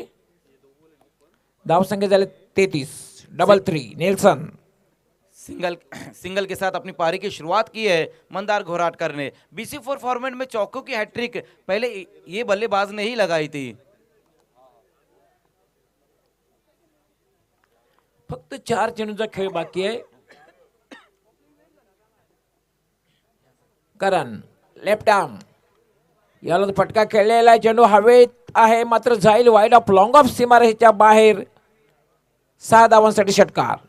धावसंख्या झाले 33. Double 3 Nelson. सिंगल के साथ अपनी पारी की शुरुआत की है मंदार घोराटकर ने। BC4 फॉर्मेट में चौकों की हैट्रिक पहले ये बल्लेबाज ने ही लगाई थी। फक्त 4 चेंडूचा खेळ बाकी आहे. करण लेफ्ट आर्म, याला फटका खेळलेला आहे. चेंडू हवेत आहे मात्र जाईल वाईड ऑफ लॉंग ऑफ सीमारेषेच्या बाहेर. 6 धावांसाठी षटकार.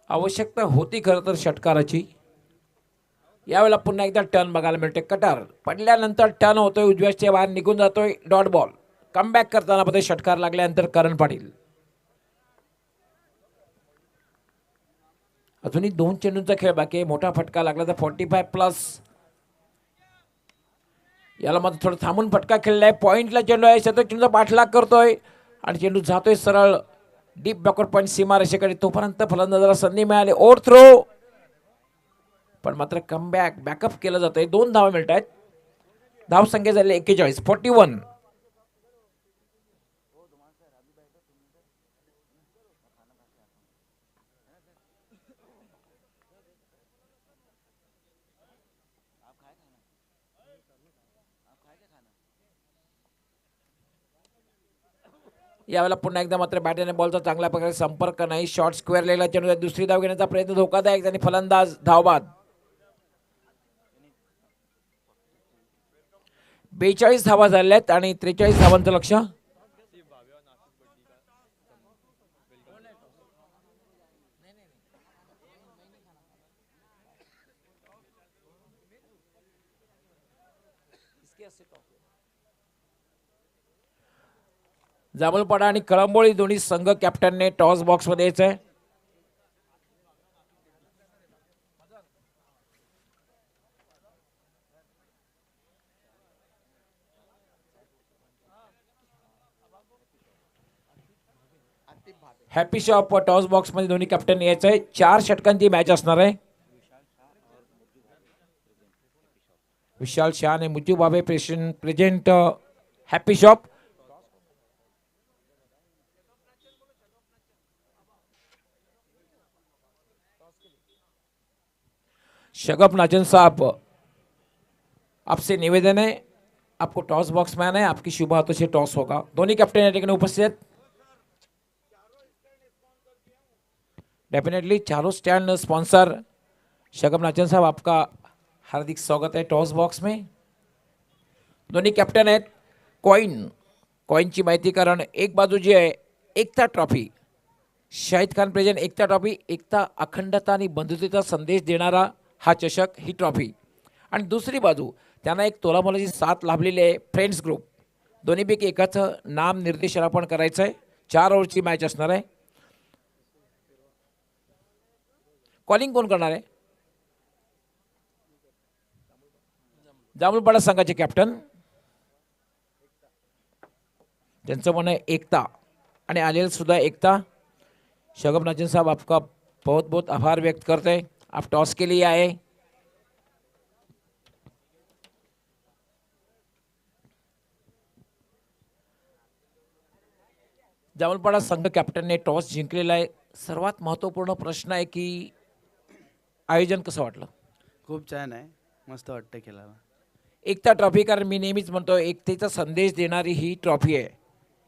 आवश्यकता होती खरं तर षटकाराची. यावेळेला पुन्हा एकदा टर्न बघायला मिळते. कटर पडल्यानंतर टर्न होतोय, उजव्याच्या बाहेर निघून जातोय. Dot ball. कमबॅक करताना मध्ये षटकार लागल्यानंतर करण पाटील. अजूनही 2 चेंडूंचा खेळ बाकी आहे. मोठा फटका लागला तर 45+. याला मात्र थोडं थांबून फटका खेळलाय. पॉइंटला चेंडू आहे. शतक चेंडूचा पाठलाग करतोय आणि चेंडू जातोय सरळ डीप बॅकवर्ड पॉइंट सीमारेषेकडे. तोपर्यंत फलंदाजाला संधी मिळाली. ओव्हर थ्रो, पण मात्र कमबॅक बॅकअप केलं जातंय. 2 धावा मिळत आहेत. धावसंख्या झाली 41. 41. यावेळेला पुन्हा एकदा मात्र बॅट आणि बॉलचा चांगल्या प्रकारे संपर्क नाही. शॉर्ट स्क्वेअर लेगला चेंडू. दुसरी धाव घेण्याचा प्रयत्न धोकादायक आणि फलंदाज धावबाद. 42 धावा झाल्या आहेत आणि 43 धावांचं लक्ष. जांभूळपाडा आणि कळंबोळी दोन्ही संघ कॅप्टनने टॉस बॉक्स मध्ये यायचंय. हॅपी शॉप टॉस बॉक्स मध्ये दोन्ही कॅप्टन यायचंय. 4 षटकांची मॅच असणार आहे. विशाल शाह आणि मुज्जू बाबे प्रेझेंट हॅपी शॉप. शगफ नाचन साहब, आपसे निवेदन है, आपको टॉस बॉक्स में आना है, आपकी शुभ हाथों से टॉस होगा। दोनों कैप्टन या ठिकाणी उपस्थित आहेत। डेफिनेटली चारों स्टैंड स्पॉन्सर शगफ नाचन साहब, आपका हार्दिक स्वागत है टॉस बॉक्स में। दोन्ही कॅप्टन आहेत। कॉईनची माहिती, कारण एक बाजू जी आहे एकता ट्रॉफी, शाहिद खान प्रेझेंट एकता ट्रॉफी, एकता, अखंडता आणि बंधुतेचा संदेश देणारा हा चषक, ही ट्रॉफी, आणि दुसरी बाजू त्यांना एक तोलामोलाची साथ लाभलेली आहे फ्रेंड्स ग्रुप। दोन्हीपैकी एकाचं नाम निर्देशन आपण करायचं आहे। 4 ओव्हरची मॅच असणार आहे। कॉलिंग कोण करणार आहे? जांभूळपाडा संघाचे कॅप्टन, त्यांचं म्हणणं आहे एकता, आणि आलेल सुद्धा एकता। शगफ नाचन साहब, आपका बहुत बहुत आभार व्यक्त करते हैं, आप टॉस के लिए आए। जामलपाडा संघ कॅप्टनने टॉस जिंकलेला आहे। सर्वात महत्त्वपूर्ण प्रश्न आहे की आयोजन कसं वाटलं? खूप छान आहे, मस्त वाटतं खेळायला. एकता ट्रॉफी, कारण मी नेहमीच म्हणतो एकतेचा संदेश देणारी ही ट्रॉफी आहे।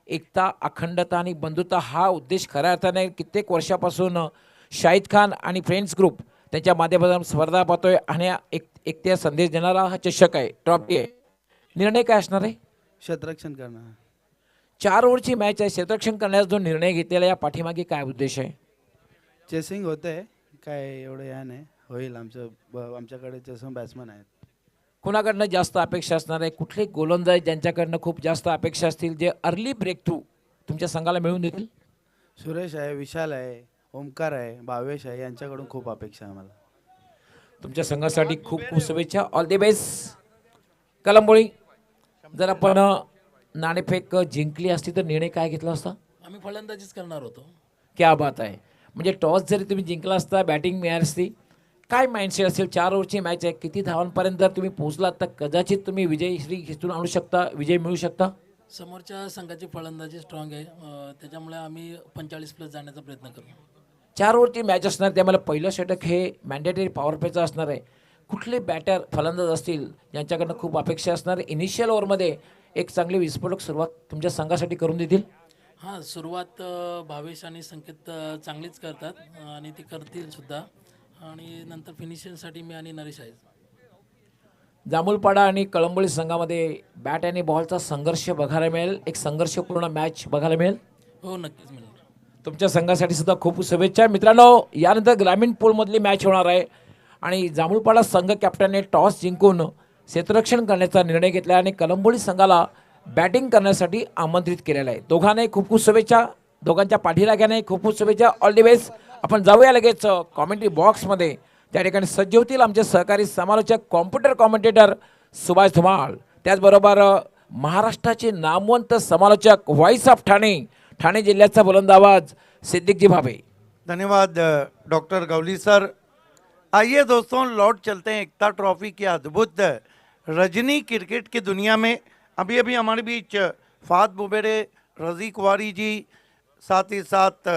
एकता, अखंडता आणि बंधुता हा उद्देश खऱ्या अर्थाने कित्येक वर्षापासून शाहिद खान आणि फ्रेंड्स ग्रुप त्यांच्या माध्यमातून स्पर्धा पाहतोय, आणि एकतेचा संदेश देणारा हा चषक आहे, ट्रॉफी आहे। निर्णय काय असणार आहे? क्षेत्ररक्षण करणं. 4 ओव्हरची मॅच आहे, क्षेत्ररक्षण करण्याचा जो निर्णय घेतलेला, या पाठीमागे काय उद्देश आहे? चेसिंग होते, काय एवढं या नाही होईल. आमच्याकडे चेसिंग बॅट्समन आहेत. कुणाकडनं जास्त अपेक्षा असणार आहे? कुठले गोलंदाज ज्यांच्याकडनं खूप जास्त अपेक्षा असतील, जे अर्ली ब्रेक थ्रू तुमच्या संघाला मिळवून देतील? सुरेश आहे, विशाल आहे, ओमकार आहे, भावेश आहे, यांच्याकडून खूप अपेक्षा आहे आम्हाला. तुमच्या संघासाठी खूप खूप शुभेच्छा, ऑल दी बेस्ट। कलंबोळी, जर आपण नाणेफेक जिंकली असती तर निर्णय काय घेतला असता? आम्ही फलंदाजीच करणार होतो. क्या बात आहे, म्हणजे टॉस जरी तुम्ही जिंकला असता, बॅटिंग मिळाली असती, काय माइंडसेट असेल? 4 ओव्हरची मॅच आहे, किती धावांपर्यंत जर तुम्ही पोहोचलात तर कदाचित तुम्ही विजयश्री खेचून आणू शकता, विजय मिळू शकता? समोरच्या संघाची फलंदाजी स्ट्रॉंग आहे, त्याच्यामुळे आम्ही 45+ जाण्याचा प्रयत्न करू. 4 ओव्हरची मॅच असणार, त्यामुळे पहिलं षटक हे मॅन्डेटरी पॉवर प्लेचं असणार आहे। कुठले बॅटर फलंदाज असतील ज्यांच्याकडनं खूप अपेक्षा असणार आहे, इनिशियल ओव्हरमध्ये एक चांगली विस्फोटक सुरुवात तुमच्या संघासाठी करून देतील? हां, सुरुवात भावेश आणि संकेत चांगलीच करतात, आणि ते करतील सुद्धा, आणि नंतर फिनिशिंगसाठी मी आणि नरेश आहे. जांभूळपाडा आणि कळंबोळी संघामध्ये बॅट आणि बॉलचा संघर्ष बघायला मिळेल, एक संघर्षपूर्ण मॅच बघायला मिळेल। हो, नक्कीच मिळेल. तुमच्या संघासाठी सुद्धा खूप शुभेच्छा। मित्रांनो, यानंतर ग्रामीण पूलमधली मॅच होणार आहे, आणि जांभूळपाडा संघ कॅप्टनने टॉस जिंकून क्षेत्ररक्षण करण्याचा निर्णय घेतला आणि कळंबोळी संघाला बॅटिंग करण्यासाठी आमंत्रित केलेलं आहे। दोघांनाही खूप खूप शुभेच्छा, दोघांच्या पाठीराख्याने खूप खूप शुभेच्छा, ऑल दी बेस्ट। आपण जाऊया लगेच कॉमेंट्री बॉक्समध्ये। त्या ठिकाणी सज्ज होतील आमचे सहकारी समालोचक, कॉम्प्युटर कॉमेंटेटर सुभाष धुमाळ, त्याचबरोबर महाराष्ट्राचे नामवंत समालोचक, व्हॉइस ऑफ ठाणे, ठाणे जिल्ह्याचा बुलंद आवाज सिद्दीकजी भाभे। धन्यवाद डॉक्टर गौली सर। आइए दोस्तों, लौट चलते हैं एकता ट्रॉफी की अद्भुत रजनी क्रिकेट की दुनिया में। अभी अभी हमारे बीच फात बुबेरे, रजी कुवारी जी, साथ ही साथ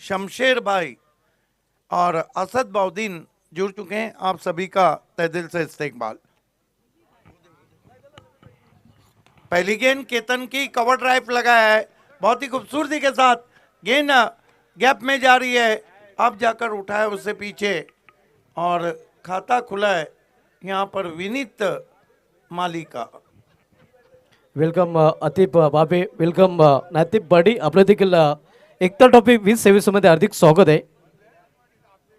शमशेर भाई और असद बाउद्दीन जुड़ चुके हैं। आप सभी का तहे दिल से इस्तकबाल। पहली गेंद केतन की, कवर ड्राइव लगाया है, बहुत ही खूबसूरती के साथ गेंद गैप में जा रही है, अब जाकर उठा है उससे पीछे, और खाता खुला है यहाँ पर विनीत माली का। वेलकम अतिप बाबे, वेलकम नातिप बडी, आपलं देखील एकता ट्रॉफी 2023 मध्ये हार्दिक स्वागत आहे।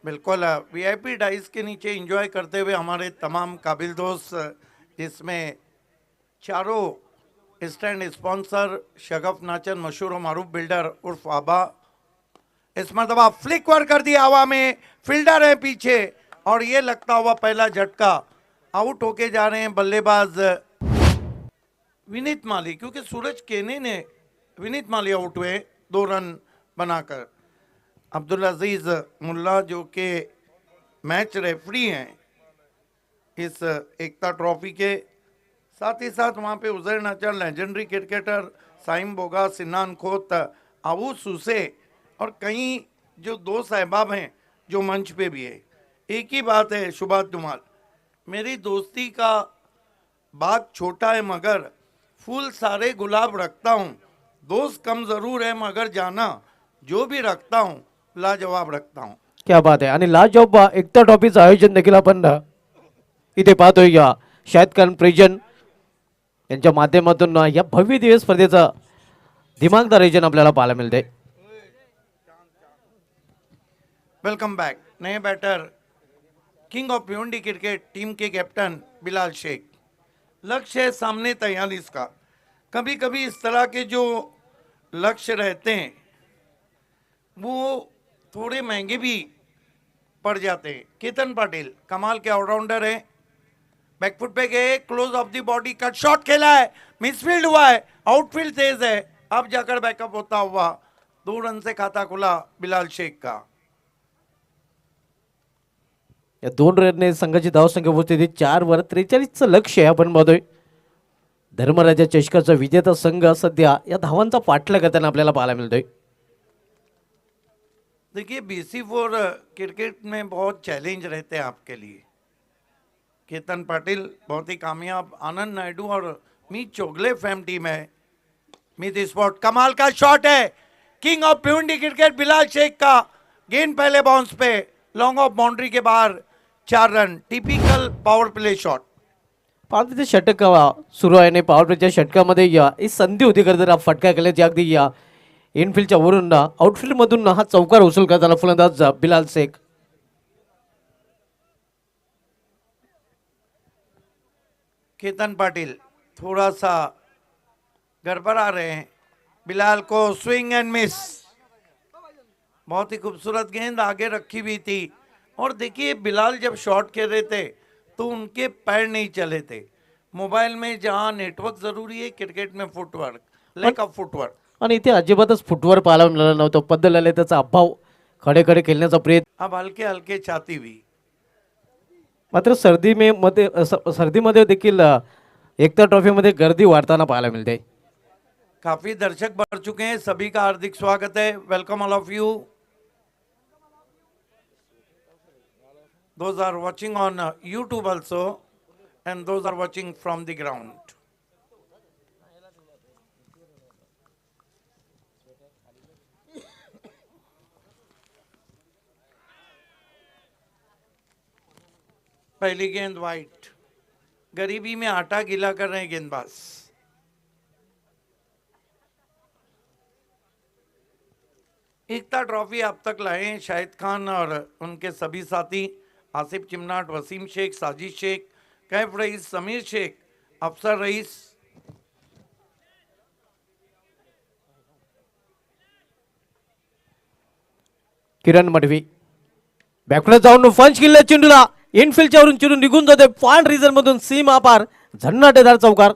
बिल्कुल, वीआईपी डाइस के नीचे एंजॉय करते हुए हमारे तमाम काबिल दोस्त, जिसमें चारों स्टैंड स्पॉन्सर शगफ नाचन, मशहूर और मारूफ बिल्डर उर्फ आबा, इस मरतबा फ्लिक वर कर दिया हवा में, फील्डर है पीछे, और ये लगता हुआ पहला झटका, आउट होके जा रहे हैं बल्लेबाज विनीत माली, क्योंकि सूरज केने ने विनीत माली आउट हुए 2 रन बनाकर। अब्दुल अजीज मुल्ला, जो कि मैच रेफरी हैं इस एकता ट्रॉफी के, साथ ही साथ वहाँ पे उजैर नाचर, लेजेंडरी क्रिकेटर साइम बोगा, सिन्नान खोत, आबू सुसे, और कई जो दोस्त अहबाब हैं जो मंच पे भी है। एक ही बात है सुभाष धुमाल, मेरी दोस्ती का बाग छोटा है मगर फूल सारे गुलाब रखता हूँ, दोस्त कम जरूर है मगर जाना जो भी रखता हूँ लाजवाब रखता हूँ. क्या बात आहे. आणि लास्ट जॉब एकता ट्रॉफीचं आयोजन देखील आपण इथे पाहतोय या शाहिद खान प्रिजन यांच्या माध्यमातून या भव्य दिवस स्पर्धेचं दिमागदार आयोजन आपल्याला पाहायला मिळते. Welcome back. नए batter king of Bhiwandi cricket team के कैप्टन बिलाल शेख. लक्ष्य है सामने 43 का. कभी कभी इस तरह के जो लक्ष्य रहते हैं वो थोड़े महंगे भी पड़ जाते हैं. केतन पाटिल कमाल के ऑलराउंडर है. बैकफुट पे गए, close of the body cut shot खेला है, मिसफील्ड हुआ है, आउटफील्ड तेज है, अब जाकर बैकअप होता हुआ 2 रन से खाता खुला बिलाल शेख का. या 2 रनने संघाची धावसंख्या पोहोचते 4 वर. 43चं लक्ष आहे आपण पाहतोय. धर्मराजा चषकाचा विजेता संघ सध्या या धावांचा पाठलाग करताना आपल्याला पाहायला मिळतोय. देखिए BC4 क्रिकेट में बहुत चैलेंज रहते हैं आपके लिए. केतन पाटिल बहुत ही कामयाब, आनंद नायडू और मीत चोगले फैम टीम है. मीत स्पॉट कमाल का शॉट है, king of Bhiwandi cricket Bilal Shaikh का. गेंद पहले बाउंस पे, लॉन्ग ऑफ बाउंड्री के बाहर 4 run. Typical power play shot. पावरप्लेचं षटक सुरू आहे आणि पॉवरप्लेच्या षटकामध्ये या ही संधी होती खरं तर हा फटका केल्याची अगदी या इनफिल्डच्या वरून आउटफील्ड मधून हा चौकार उचल करताना फलंदाज बिलाल शेख. केतन पाटिल थोड़ा सा गड़बड़ा रहे हैं. बिलाल को स्विंग एंड मिस. बहुत ही खूबसूरत गेंद आगे रखी हुई थी. और देखिए बिलाल जब शॉट खेल रहे थे तो उनके पैर नहीं चले थे. मोबाइल में जहां नेटवर्क जरूरी है, क्रिकेट में फुटवर्क, लैक ऑफ फुटवर्क. आणि इथे अजिबातच फुटवर पाहायला मिळालं नव्हतं. पद्दल आले त्याचा अभाव, खडे खडे खेळण्याचा प्रयत्न. अब हल्के हल्के छाती हुई. मात्र सर्दीमध्ये देखील एकता ट्रॉफीमध्ये गर्दी वाढताना पाहायला मिळते. काफी दर्शक बढ़ चुके हैं. सभी का हार्दिक स्वागत है. Welcome all of you. Those are watching on YouTube also, and those are watching from the ground. पहली गेंद वाइट. गरीबी में आटा गीला कर रहे हैं गेंदबाज. एकता ट्रॉफी अब तक लाए हैं शाहिद खान और उनके सभी साथी. आसिफ चिमनाट, वसीम शेख, साजिद शेख, कैफ रईस, समीर शेख, अफसर रईस. किरण मडवी बॅकवर जाऊन फंच किल्ल्या चेंडूला इनफिल्डच्या वरून चेंडू निघून जाते. फान रिझन मधून सीमा पार झन्नाटेदार चौकार.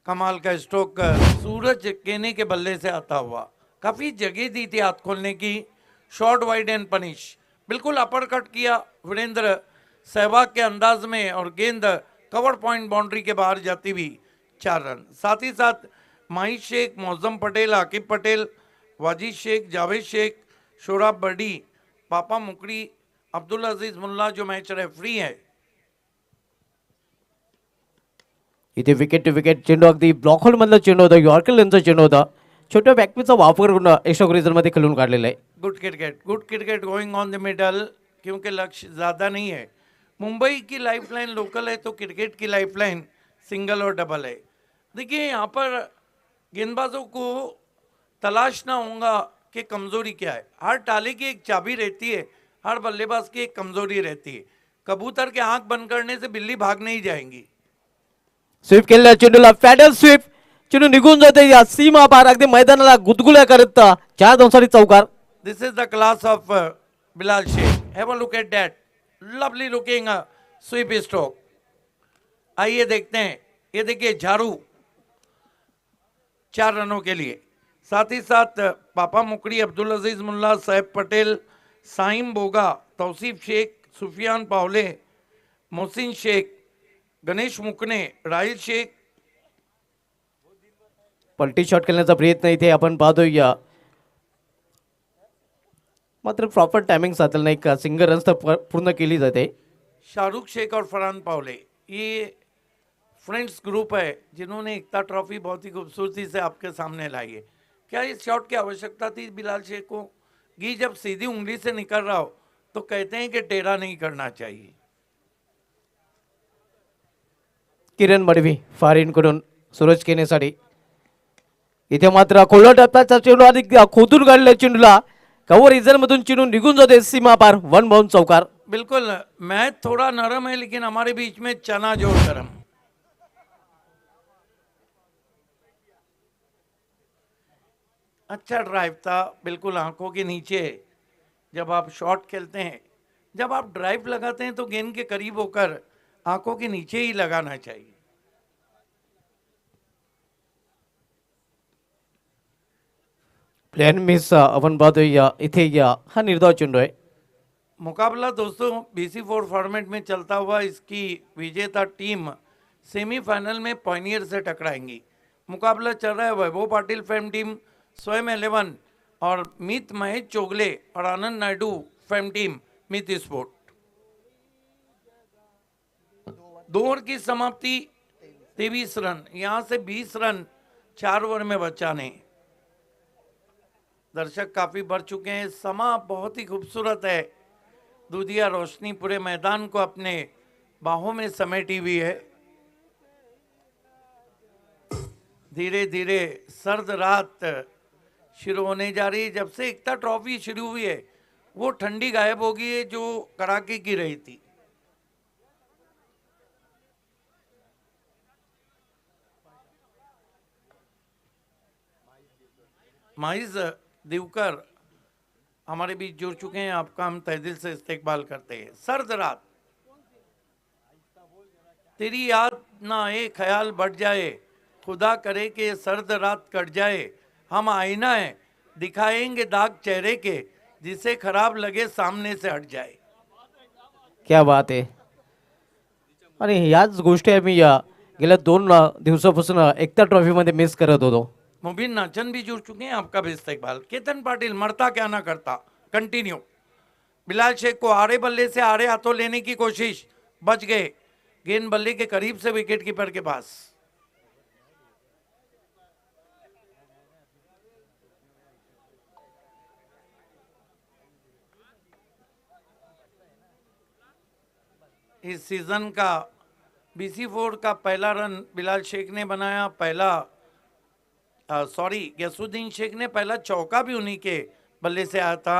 कमाल का स्ट्रोक सूरज केने के बल्ले से आता हुआ. काफी जगह दी थी हाथ खोलने की. Short wide and punish. बिल्कुल अपर कट किया वीरेंद्र सहवाग के अंदाज में और गेंद कवर पॉइंट बाउंड्री के बाहर जाती हुई 4 रन. साथ ही साथ माहिर शेख, मौजम पटेल, आकिब पटेल, वाजिद शेख, जावेद शेख, शोराब बर्डी, पापा मुकड़ी, अब्दुल अजीज मुल्ला जो मैच रेफरी है. इथे विकेट टू विकेट चेंडू अगदी ब्लॉक होल मधला चेंडू होता. यॉर्कर लेनचा चेंडू होता. छोट्या बॅकपीचा वापर करून एक्स्ट्रा मध्ये खेळून काढलेला आहे. Good cricket going on the middle. क्योंकि लक्ष्य ज़्यादा नहीं है. मुंबई की लाइफलाइन लोकल है तो क्रिकेट की लाइफलाइन सिंगल और डबल है. देखिए यहाँ पर गेंदबाजों को तलाशना होगा कि कमज़ोरी क्या है. हर टाले की एक चाबी रहती है, हर बल्लेबाज की एक कमज़ोरी रहती है. कबूतर के आंख बंद करने से बिल्ली भाग नहीं जाएंगी. स्वीप केलेल्या चेंडूला पॅडल स्वीप. चेंडू निघून जाते या सीमा पार. अगदी मैदानाला गुदगुल्या करत 4 धावांसाठी चौकार. This is the class of Bilal Sheikh. Have a look at that. Lovely looking sweep stroke. आइए देखते हैं. ये देखिए झाड़ू 4 रनों के लिए. साथ ही साथ पापा मुकड़ी, अब्दुल अजीज मुल्ला, साहेब पटेल, साइम बोगा, तौसीफ शेख, सुफियान पावले, मोहसिन शेख, गणेश मुकने, राहिल शेख. पलटी शॉट खेळण्याचा प्रयत्न इथे आपण पाहतोय. मात्र प्रॉपर टायमिंग साधलं नाही का सिंगल रन्स तर पूर्ण केली जाते. शाहरुख शेख और फरहान पावले, ये फ्रेंड्स ग्रुप है जिन्होंने एकता ट्रॉफी बहुत ही खूबसूरती से आपके सामने लाई है. क्या इस शॉट की आवश्यकता थी बिलाल शेख को? घी जब सीधी उंगली से निकल रहा हो तो कहते हैं कि टेढ़ा नहीं करना चाहिए. किरण मडवी फॉरेनकडून सूरज केनेसाठी. इथे मात्र खोलला टप्प्याचा चेंडू आणि खोदून काढल्या चेंडूला कव्हर इझरमधून चेंडू निघून जाते सीमा पार. वन बाउंड चौकार. बिल्कुल, मैच थोड़ा नरम है लेकिन हमारे बीच में चना जोर गरम. अच्छा ड्राइव था, बिल्कुल आंखों के नीचे. जब आप शॉट खेलते हैं, जब आप ड्राइव लगाते हैं तो गेंद के करीब होकर आंखों के नीचे ही लगाना चाहिए. प्लॅन मिस आपण पाहतोय इथे हा निर्धाव चेंडू आहे. मुकाबला दोस्तों BC4 फॉर्मेट में चलता हुआ इसकी विजेता टीम सेमीफाइनल में पॉइनियर से टकराएंगी. मुकाबला चल रहा है वैभव पाटिल फेम टीम स्वयं 11 और मीत महेश चोगले और आनंद नायडू फेम टीम मीत स्पोर्ट. 2 ओवर की समाप्ति 23 रन, यहाँ से 20 रन 4 ओवर में बचाने. दर्शक काफी बढ़ चुके हैं. समा बहुत ही खूबसूरत है. दूधिया रोशनी पूरे मैदान को अपने बाहों में समेटी हुई है. धीरे धीरे सर्द रात शुरू होने जा रही है. जब से एकता ट्रॉफी शुरू हुई है वो ठंडी गायब हो गई है जो कड़ाके की रही थी. माइज दिवकर हमारे बीच जुड़ चुके हैं. आपका हम तहे दिल से इस्तेकबाल करते हैं. सर्द रात, तेरी याद ना आए ख्याल बढ़ जाए, खुदा करे कि सर्द रात कट जाए. हम आईना है दिखाएंगे दाग चेहरे के, जिसे खराब लगे सामने से हट जाए. क्या बात आहे. आणि याच गोष्टी आम्ही गेल्या 2 दिवसापासून एकता ट्रॉफीमध्ये मिस करत होतो. मुबीन नाचन भी जुड़ चुके हैं. आपका भी इस्तेकबाल. केतन पाटिल मरता क्या ना करता, कंटिन्यू. बिलाल शेख को आड़े बल्ले से आड़े हाथों लेने की कोशिश, बच गए. गेंद बल्ले के करीब से विकेट कीपर के पास. इस सीजन का BC4 का पहला रन बिलाल शेख ने बनाया. पहला गैसुद्दीन शेख ने पहला चौका भी उन्हीं के बल्ले से आया था.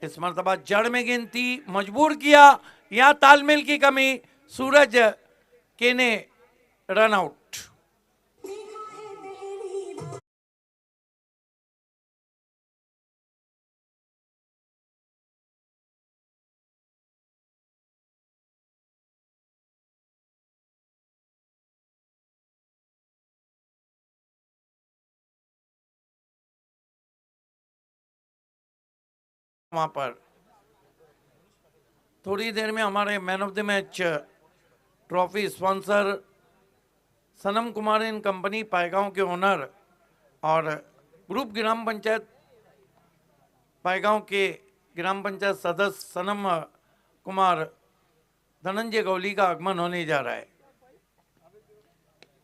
इस मरतबा जड़ में गेंद थी, मजबूर किया. यहाँ तालमेल की कमी. सूरज के ने रन आउट. वहां पर थोड़ी देर में हमारे man of the match trophy sponsor Sanam Kumar in company Paigaon के ओनर और ग्रुप ग्राम पंचायत पायगांव के ग्राम पंचायत सदस्य सनम कुमार धनंजय गौली का आगमन होने जा रहा है.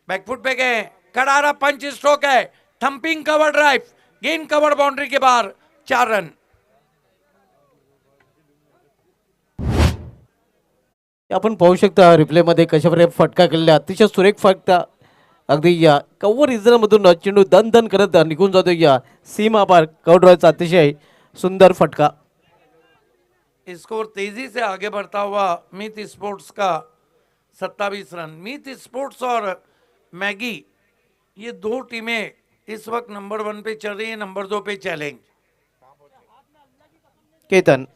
बैकफुट पे गए, करारा पंच स्ट्रोक है, थंपिंग कवर ड्राइव, गेंद कवर बाउंड्री के बाहर. 4 रन. आपण पाहू शकता रिप्लेमध्ये कशाप्रकारे फटका केलेला. अतिशय सुरेख फटका. अगदी कव्हर इझरमधून चेंडू दन दन करत निघून जातो सीमा पार. कवड्रॉयचा अतिशय सुंदर फटका. स्कोर तेजी से आगे बढ़ता हुआ मीत स्पोर्ट्स का 27 रन. मीत स्पोर्ट्स और मैगी ये 2 टीमें इस वक्त नंबर 1 पे चल रही है, नंबर 2 पे चैलेंज. केतन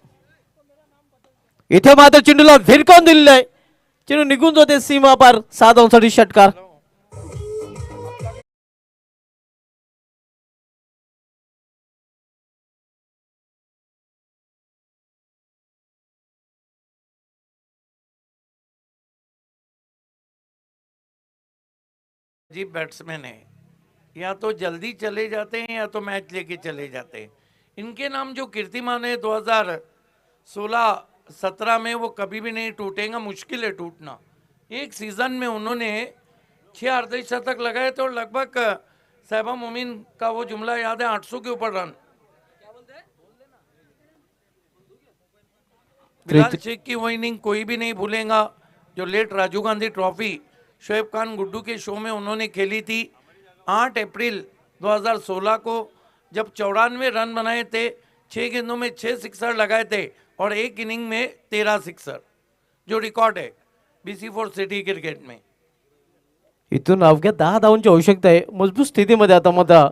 इथे मात्र चेंडूला भिरकावून दिलेला आहे. चेंडू निघून जाते सीमा पार. 7 धावांसाठी षटकार. जी बैट्समैन है, या तो जल्दी चले जाते हैं या तो मैच लेके चले जाते हैं. इनके नाम जो कीर्तिमान है 2016-17 में, वो कभी भी नहीं टूटेगा, मुश्किल है टूटना। एक सीजन में उन्होंने 6 अर्धशतक लगाए थे और लगभग साहिबा मोमिन का वो जुमला याद है, 800 के ऊपर रन। बिलाल शेख की वो इनिंग कोई भी नहीं भूलेगा, जो लेट राजीव गांधी ट्रॉफी शोएब खान गुड्डू के शो में उन्होंने खेली थी 8 अप्रैल 2016 को, जब 94 रन बनाए थे, 6 गेंदों में 6 सिक्सर लगाए थे और एक इनिंग में 13 सिक्सर, जो रिकॉर्ड है BC4 सिटी क्रिकेट में। इथून अवघ्या 10 धावांची आवश्यकता आहे. मजबूत स्थितीमध्ये आता मात्र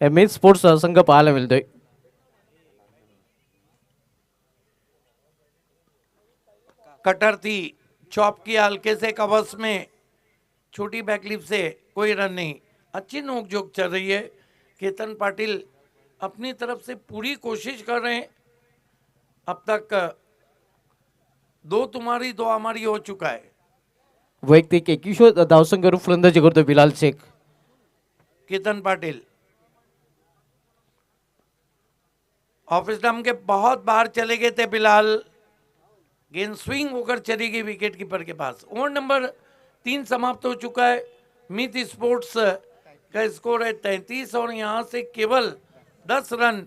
एम स्पोर्ट्स संघ पाहायला मिळतोय. कटर थी, चॉप किया हल्के से कवर्स में, छोटी बैकलिप से कोई रन नहीं। अच्छी नोकझोंक चल रही है। केतन पाटिल अपनी तरफ से पूरी कोशिश कर रहे हैं। अब तक 2 तुम्हारी 2 हमारी हो चुका है। वैयक्तिक 21 धावसंख्येवर फलंदाजी करतो बिलाल शेख. केतन पाटिल ऑफिस डम के बहुत बाहर चले गए थे बिलाल, गेंद स्विंग होकर चली गई विकेट कीपर के पास। ओवर नंबर 3 समाप्त हो चुका है। मित स्पोर्ट्स का स्कोर है 33 और यहाँ से केवल 10 रन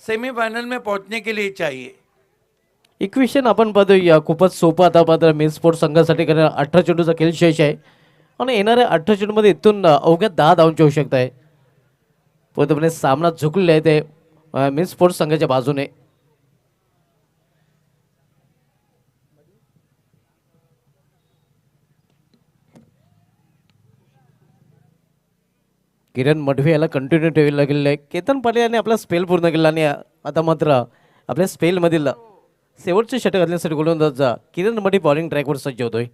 सेमीफाइनल में पहुंचने के लिए चाहिए। इक्वेशन आपण पाहतोय खूपच सोपं आता मात्र मेन स्पोर्ट्स संघासाठी कारण 18 चेंडूचा खेळ शेष आहे आणि येणाऱ्या 18 चेंडूमध्ये इथून अवघ्या 10 धावांची आवश्यकता आहे. पूर्णपणे सामना झुकलेला आहे ते मेन स्पोर्ट्स संघाच्या बाजूने. किरण मडवी याला कंटिन्यू ठेवायला लागलेलं आहे. केतन पाटील यांनी आपला स्पेल पूर्ण केला आणि आता मात्र आपल्या स्पेलमधील शेवटचे षटक घालण्यासाठी गोलंदाज किरण मडवी बॉलिंग ट्रॅकवर सज्ज होतोय.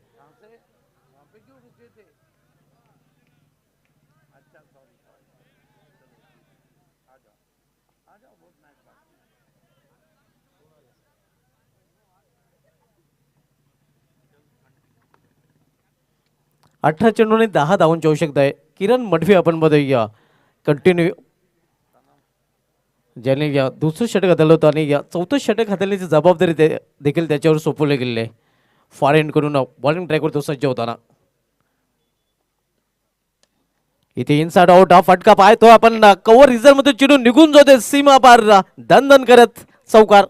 अठरा चेंडूने 10 धावांची आवश्यकता आहे. किरण मडवी आपण बघूया कंटिन्यू ज्याने या दुसरं षटक हाताळलं होतं आणि या चौथं षटक हाताळण्याची जबाबदारी देखील त्याच्यावर सोपवली गेलेली आहे. फॉर एंड करून बॉलिंग ट्रॅकवर तो सज्ज होताना इथे इनसाइड आउट हा फटका पाहतो आपण. कव्हर रिझर्व मध्ये चिडून निघून जाते सीमा पार दन दन करत चौकार.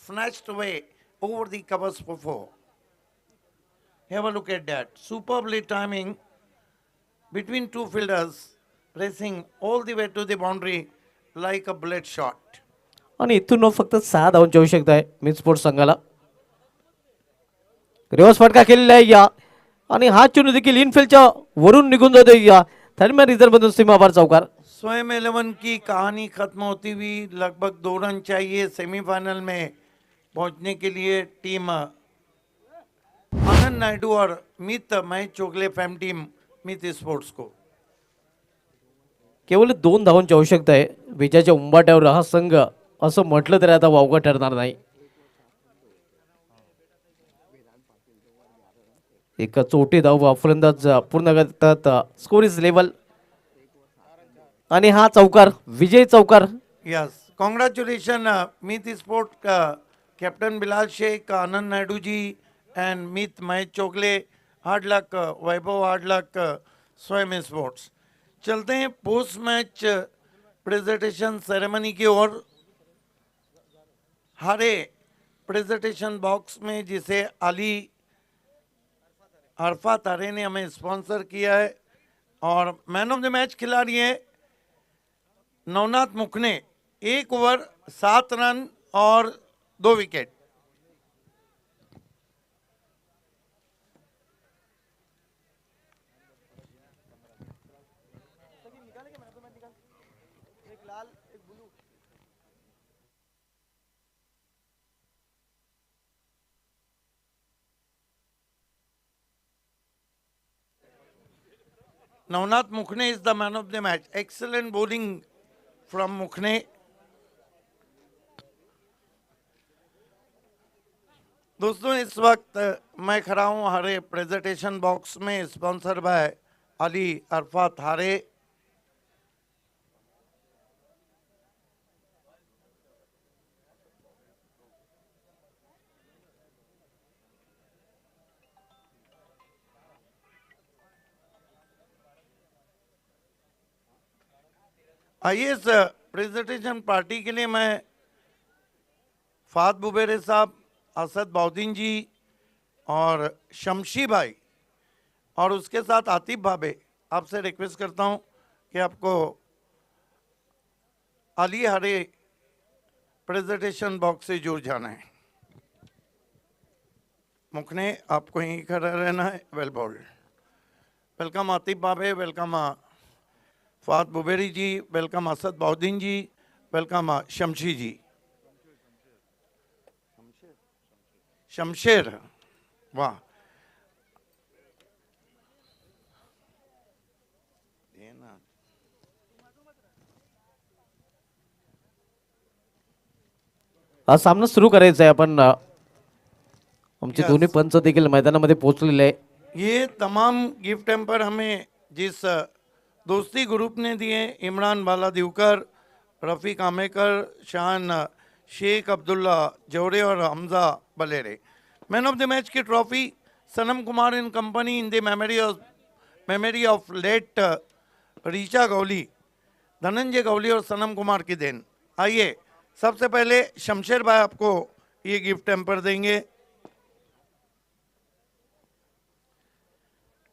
Snatched away over the covers for 4. Have a look at that. Superbly timing between two fielders, racing all the way to the boundary like a bullet shot. आणि इथून फक्त 6 धावांची आवश्यकता आहे मिड स्पोर्ट्स संघाला. रिवर्स फटका केलेला आहे या आणि हा चेंडू देखील इनफिल्डच्या वरून निघून जातोय या थर्ड रिझर्व मधून सीमापार चौकार. स्वयं 11 की कहानी खत्म होती हुई, लगभग 2 रन चाहिए सेमीफाइनल में पहुंचने के लिए टीम आनंद नायडू और मित महेश चोगले फैम टीम मित स्पोर्ट्स को. केवळ 2 धावांची आवश्यकता आहे. विजयाच्या उंबाट्यावर हा संघ असं म्हटलं तरी आता वावगा ठरणार नाही. एक चोटी धाव फलंदाज पूर्ण करतात. स्कोर इज लेवल आणि हा चौकार विजय चौकार. यस, कॉन्ग्रेचुलेशन मित स्पोर्ट का captain Bilal Shaikh, Anand Naidu ji and Mit Mahesh Chogle. Hard luck Vaibhav, hard luck Swayam sports. चलते हैं पोस्ट मैच प्रेजेंटेशन सेरेमनी की ओर. हरे प्रेजेंटेशन बॉक्स में जिसे अली अरफा तारे ने हमें स्पॉन्सर किया है और मैन ऑफ द मैच खिलाड़ी है नवनाथ मुखने. 1 ओवर 7 रन और 2 wicket. Navnath Mukhne is the man of the match. Excellent bowling from Mukhne. दोस्तों इस वक्त मैं खड़ा हूँ हमारे प्रेजेंटेशन बॉक्स में, स्पॉन्सर बाय अली अरफात हारे। आइए इस प्रेजेंटेशन पार्टी के लिए मैं फात बुबेरे साहब, असद बाउद्दीन जी और शमशी भाई और उसके साथ आतिफ भाबे, आपसे रिक्वेस्ट करता हूं कि आपको अली हरे प्रेजेंटेशन बॉक्स से जुड़ जाना है। मुखने आपको यहीं खड़ा रहना है। Well bowled. Welcome Atif Bhabe, welcome फात बुबेरी जी, वेलकम असद बाउद्दीन जी, वेलकम शमशी जी। शमशेर, वाह। हा सामना सुरू करायचा आहे. आपण आमचे Yes. दोन्ही पंच देखील मैदानामध्ये पोहोचलेले आहे. ये तमाम गिफ्ट टेम्पर हमें जिस दोस्ती ग्रुप ने दिए, इमरान बाला दिवकर, रफ़ीक आमेकर, शान शेख अब्दुल्ला जौरे और Hamza Balere. Man of the match की trophy Sanam Kumar in company in the memory of late Richa Gauli, Dhananjay Gauli और सनम कुमार की देन। आइए सबसे पहले शमशेर भाई आपको ये गिफ्ट टेम्पर देंगे।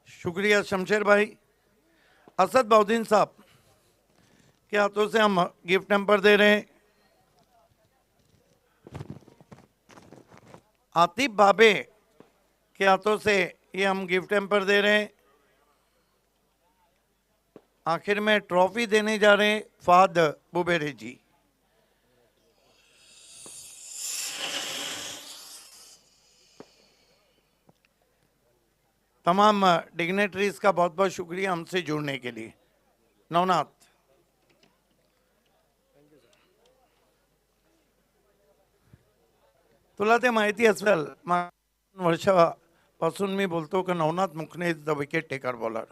शुक्रिया शमशेर भाई। असद बाउद्दीन साहब के हाथों से हम गिफ्ट टेम्पर दे रहे हैं। आतिफ भाबे के हाथों से ये हम गिफ्ट टेम्पर दे रहे हैं। आखिर में ट्रॉफी देने जा रहे हैं फाद बुबेरे जी। तमाम डिग्नेटरीज का बहुत बहुत शुक्रिया हमसे जुड़ने के लिए। नवनाथ, तुला ते माहिती असेल, वर्षापासून मी बोलतो की Navnath Mukhne is the wicket taker bowler.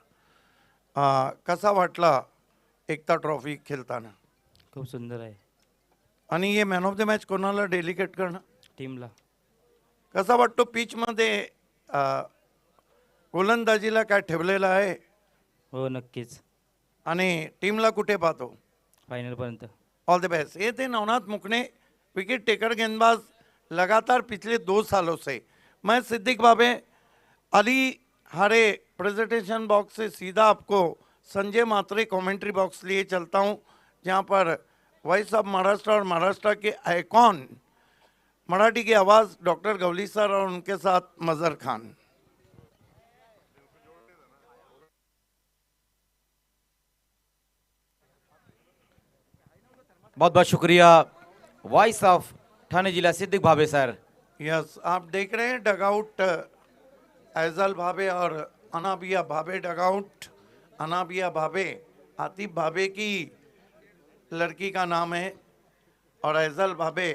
कसा वाटला एकता ट्रॉफी खेळताना? खूप सुंदर आहे. आणि हे मॅन ऑफ द मॅच कोणाला डेलिकेट करणं? टीमला कसा वाटतो पिचमध्ये गोलंदाजीला काय ठेवलेलं आहे हो नक्कीच आणि टीमला कुठे पाहतो? फायनलपर्यंत. All the best. ये थे नवनाथ मुखने, विकेट टेकर गेंदबाज लगातार पिछले 2 सालों से। मैं सिद्दीक भाबे अली हारे प्रेजेंटेशन बॉक्स से सीधा आपको संजय मात्रे कमेंट्री बॉक्स लिए चलता हूं, जहां पर वॉइस ऑफ महाराष्ट्र और महाराष्ट्र के आइकॉन मराठी की आवाज़ डॉक्टर गवली सर और उनके साथ मजहर खान। बहुत बहुत शुक्रिया वॉइस ऑफ ठाणे जिला सिद्दीक भाबे सर। यस, आप देख रहे हैं डगआउट ऐजल भाबे और अनाबिया भाबे। डगआउट अनाबिया भाबे आतिफ भाबे की लड़की का नाम है और ऐजल भाबे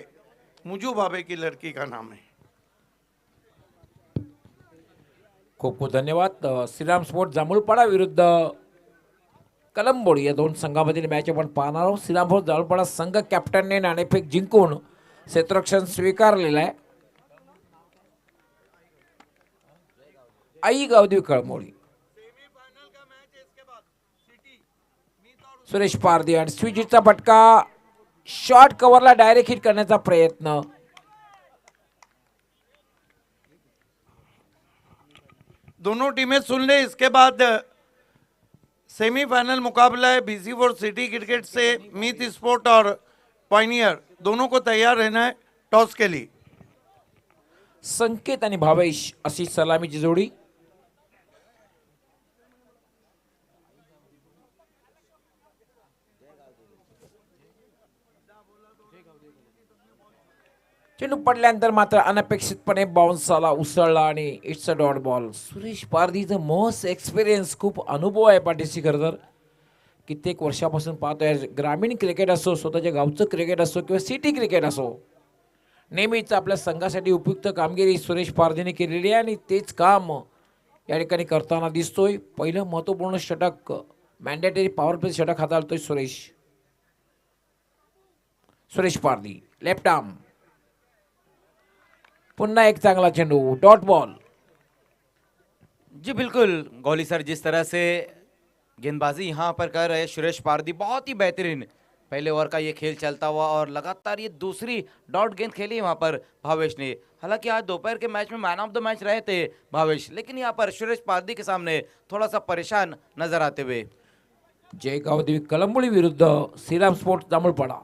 मुजू भाबे की लड़की का नाम है। खूप खूप धन्यवाद. श्रीराम स्पोर्ट जांभूळपाडा विरुद्ध कलंबोडी या दोन संघामधील मॅच आपण पाहणार आहोत. श्रीराम स्पोर्ट जांभूळपाडा संघ कॅप्टनने नाणेफेक जिंकून क्षेत्ररक्षण स्वीकारलेलं आहे. आई गावदेवी कळंबोडी, सुरेश पारदी आणि स्विजीचा फटका शॉर्ट कव्हरला डायरेक्ट हिट करण्याचा प्रयत्न. दोनों टीमें सुन ले। इसके बाद सेमीफाइनल मुकाबला है BC4 सिटी क्रिकेट से मीत स्पोर्ट और पायनियर, दोनों को तैयार रहना है टॉस के लिए। संकेत आणि भावेश अशी सलामीची जोडी. चेंडू पडल्यानंतर मात्र अनपेक्षितपणे बाउन्स आला, उसळला आणि it's a dot ball. Suresh पारधीचं मोस्ट एक्सपिरियन्स, खूप अनुभव आहे पाठीशी. खरं तर कित्येक वर्षापासून पाहतोय ग्रामीण क्रिकेट असो, स्वतःच्या गावचं क्रिकेट असो किंवा सिटी क्रिकेट असो, नेहमीच आपल्या संघासाठी उपयुक्त कामगिरी सुरेश पारधीने केलेली आहे आणि तेच काम या ठिकाणी करताना दिसतोय. पहिलं महत्त्वपूर्ण षटक मॅन्डेटरी पॉवर प्ले षटक हाताळतोय सुरेश पारधी. लेफ्ट आर्म, पुन्हा एक चांगला चेंडू, डॉट बॉल. जी बिल्कुल गौली सर, जिस तरह से गेंदबाजी यहाँ पर कर रहे सुरेश पारदी, बहुत ही बेहतरीन पहले ओवर का ये खेल चलता हुआ और लगातार ये दूसरी डॉट गेंद खेली है वहाँ पर भावेश ने. हालांकि आज दोपहर के मैच में मैन ऑफ द मैच रहे थे भावेश, लेकिन यहाँ पर सुरेश पारदी के सामने थोड़ा सा परेशान नजर आते हुए. जयगाव देवी कलंबोळी विरुद्ध श्रीराम स्पोर्ट्स जांभूळपाडा,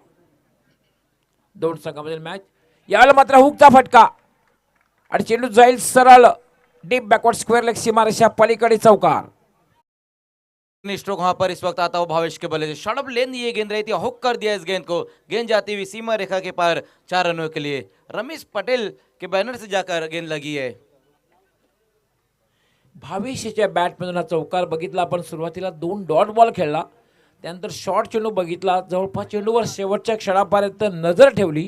दोन संघामधील मॅच. यावेळेला मात्र हुकचा फटका आणि चेंडू जाईल सरळ डीप बॅकवर्ड स्क्वेअर लेग सीमारेषा पलीकडे चौकार. स्ट्रोक वहां पर इस वक्त आता हुआ भावेश के बल्ले से शॉर्ट ऑफ लेन ये गेंद रही थी, हुक कर दिया इस गेंद को. गेंद जाती हुई सीमा रेखा के पार 4 रनों के लिए. रमेश पटेल के बैनर से जाकर गेंद लगी है. भावेशच्या बॅटमधून हा चौकार बघितला आपण. सुरुवातीला 2 डॉट बॉल खेळला, त्यानंतर शॉर्ट चेंडू बघितला, जवळपास चेंडूवर शेवटच्या क्षणापर्यंत नजर ठेवली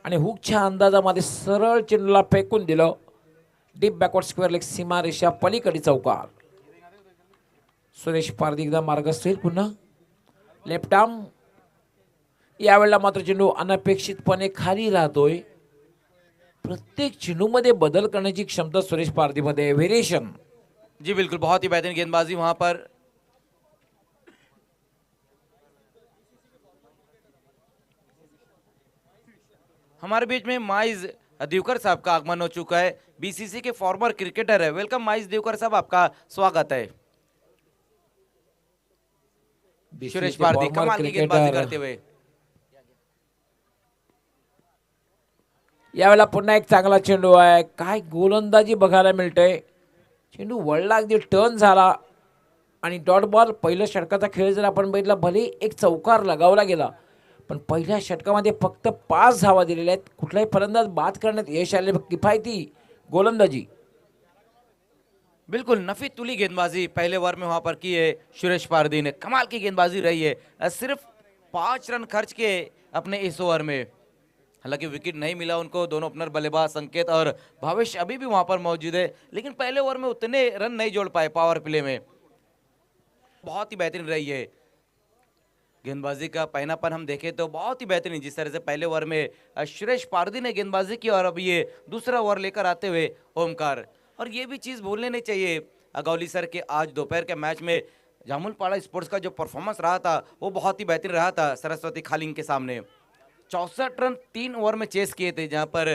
आणि हुकच्या अंदाजामध्ये सरळ चेंडूला फेकून दिलं. डीप बॅकवर्ड स्क्वेअर लेग सीमारेषा पलीकडे चौकार. सुरेश पारधी एकदा मार्गस्थ होईल पुन्हा. लेफ्ट आर्म, यावेळेला मात्र चेंडू अनपेक्षितपणे खाली राहतोय. प्रत्येक चेंडूमध्ये बदल करण्याची क्षमता सुरेश पारधीमध्ये, व्हेरिएशन. जी बिल्कुल, बहुत ही बेहतरीन गेंदबाजी वहां पर. हमारे बीच में माइज दिवकर साहब का आगमन हो चुका है. बीसीसी के फॉर्मर क्रिकेटर है. वेलकम माइज दिवकर साहब, आपका स्वागत है. सुरेश पारदी कमाल की गेंदबाजी करते हुए. यावेळेला पुन्हा एक चांगला चेंडू आहे. काय गोलंदाजी बघायला मिळतंय. चेंडू वळला, अगदी टर्न झाला आणि डॉट बॉल. पहिल्या षटकाचा खेळ जर आपण बघितला, भले एक चौकार लगावला गेला, पण पहिल्या षटकामध्ये फक्त 5 धावा दिलेल्या आहेत. कुठलाही फलंदाज बाद करण्यात यश आले. किफायती गोलंदाजी. बिल्कुल नफी तुली गेंदबाजी पहले ओवर में वहां पर की है सुरेश पारदी ने. कमाल की गेंदबाजी रही है. सिर्फ 5 रन खर्च के अपने इस ओवर में. हालांकि विकेट नहीं मिला उनको. दोनों ओपनर बल्लेबाज संकेत और भावेश अभी भी वहां पर मौजूद है, लेकिन पहले ओवर में उतने रन नहीं जोड़ पाए पावर प्ले में. बहुत ही बेहतरीन रही है गेंदबाजी का पहनापन. हम देखें तो बहुत ही बेहतरीन, जिस तरह से पहले ओवर में सुरेश पारदी ने गेंदबाजी की और अब ये दूसरा ओवर लेकर आते हुए ओमकार. और ये भी चीज़ भूलने नहीं चाहिए गौली सर के आज दोपहर के मैच में जामुलपाड़ा स्पोर्ट्स का जो परफॉर्मेंस रहा था वो बहुत ही बेहतरीन रहा था सरस्वती खालिंग के सामने. 64 रन 3 ओवर में चेस किए थे, जहां पर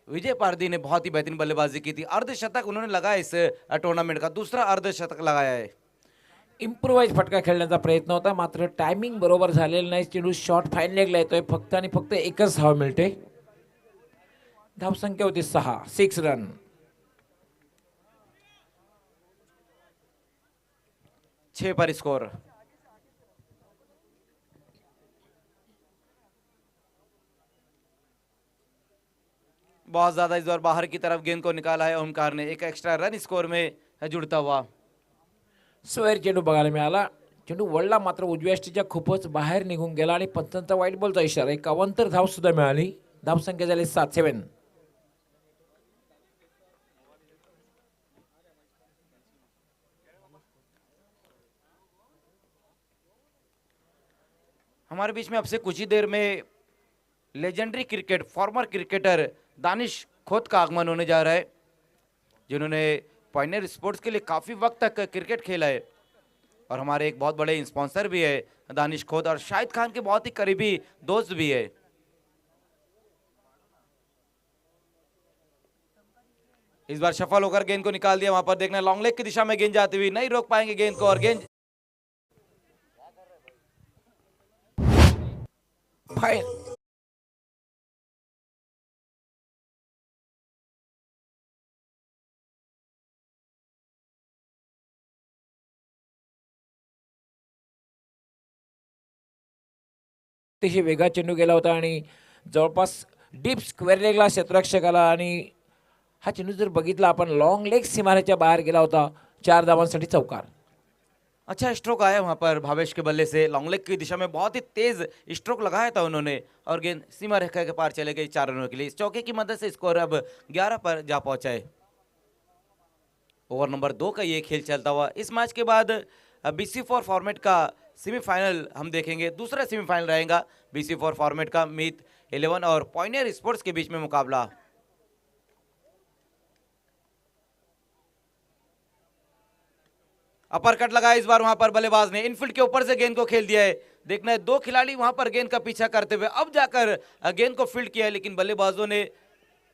विजय पारदी ने बहुत ही बेहतरीन बल्लेबाजी की थी. अर्धशतक उन्होंने लगाया इस टूर्नामेंट का, दूसरा अर्धशतक लगाया है. इम्प्रोवाइज फटका खेळण्याचा प्रयत्न होता, मात्र टायमिंग बरोबर झालेलं नाही. चेंडू शॉर्ट फाईन लेगला येतोय. फक्त आणि फक्त एकच धाव मिळते. धावसंख्या होती 6 रन. छह पर स्कोर. बहुत ज्यादा इस बार बाहर की तरफ गेंद को निकाला है ओमकार ने. एक एक्स्ट्रा रन स्कोर में जुड़ता हुआ. स्क्वेअर चेंडू बघायला मिळाला. चेंडू वळला, मात्र उजव्या यष्टीच्या खूपच बाहेर निघून गेला आणि पंचांचा वाईट बॉलचा इशारा. एक अवांतर धाव सुद्धा मिळाली. धावसंख्या झाली 7. हमारे बीच में अब से कुछ ही देर में legendary cricket farmer cricketer Danish Khot का आगमन होने जा रहा है, जिन्होंने पॉइनर स्पोर्ट्स के लिए काफ़ी वक्त तक क्रिकेट खेला है और हमारे एक बहुत बड़े स्पॉन्सर भी है दानिश खोत, और शाहिद खान के बहुत ही करीबी दोस्त भी है. इस बार सफल होकर गेंद को निकाल दिया. वहां पर देखना लॉन्ग लेग की दिशा में गेंद जाती हुई, नहीं रोक पाएंगे गेंद को और गेंद फाईन. अतिशय वेगात चेंडू गेला होता आणि जवळपास डीप स्क्वेअर लेगला क्षेत्ररक्षकाला, आणि हा चेंडू जर बघितला आपण लॉंग लेग सीमारेच्या बाहेर गेला होता. 4 धावांसाठी चौकार. अच्छा स्ट्रोक आया वहां पर भावेश के बल्ले से, लॉन्ग लेग की दिशा में बहुत ही तेज स्ट्रोक लगाया था उन्होंने और गेंद सीमा रेखा के पार चले गई 4 रनों के लिए। इस चौके की मदद से स्कोर अब 11 पर जा पहुंचा है। ओवर नंबर 2 का ये खेल चलता हुआ। इस मैच के बाद BC4 फॉर्मेट का सेमीफाइनल हम देखेंगे। दूसरा सेमीफाइनल रहेगा BC4 फॉर्मेट का मीत 11 और पॉइनियर स्पोर्ट्स के बीच में मुकाबला। अपर कट लगाया इस बार वहां पर बल्लेबाज ने, इनफील्ड के ऊपर से गेंद को खेल दिया है। देखना है 2 खिलाड़ी वहां पर गेंद का पीछा करते हुए अब जाकर गेंद को फील्ड किया है, लेकिन बल्लेबाजों ने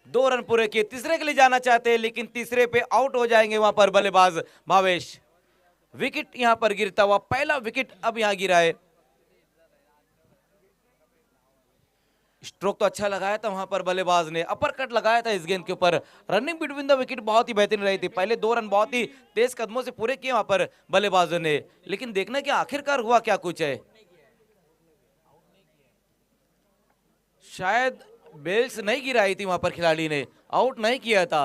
2 रन पूरे किए। तीसरे के लिए जाना चाहते हैं लेकिन तीसरे पे आउट हो जाएंगे वहां पर बल्लेबाज भावेश। विकेट यहां पर गिरता हुआ, पहला विकेट अब यहां गिरा है। स्ट्रोक तो अच्छा लगाया था वहां पर बल्लेबाज ने, अपर कट लगाया था इस गेंद के ऊपर। रनिंग बिटवीन द विकेट बहुत ही बेहतरीन रही थी। पहले 2 रन बहुत ही तेज कदमों से पूरे किए वहां पर बल्लेबाजों ने, लेकिन देखना कि आखिरकार हुआ क्या कुछ है। शायद बेल्स नहीं गिराई थी वहां पर खिलाड़ी ने, आउट नहीं किया था।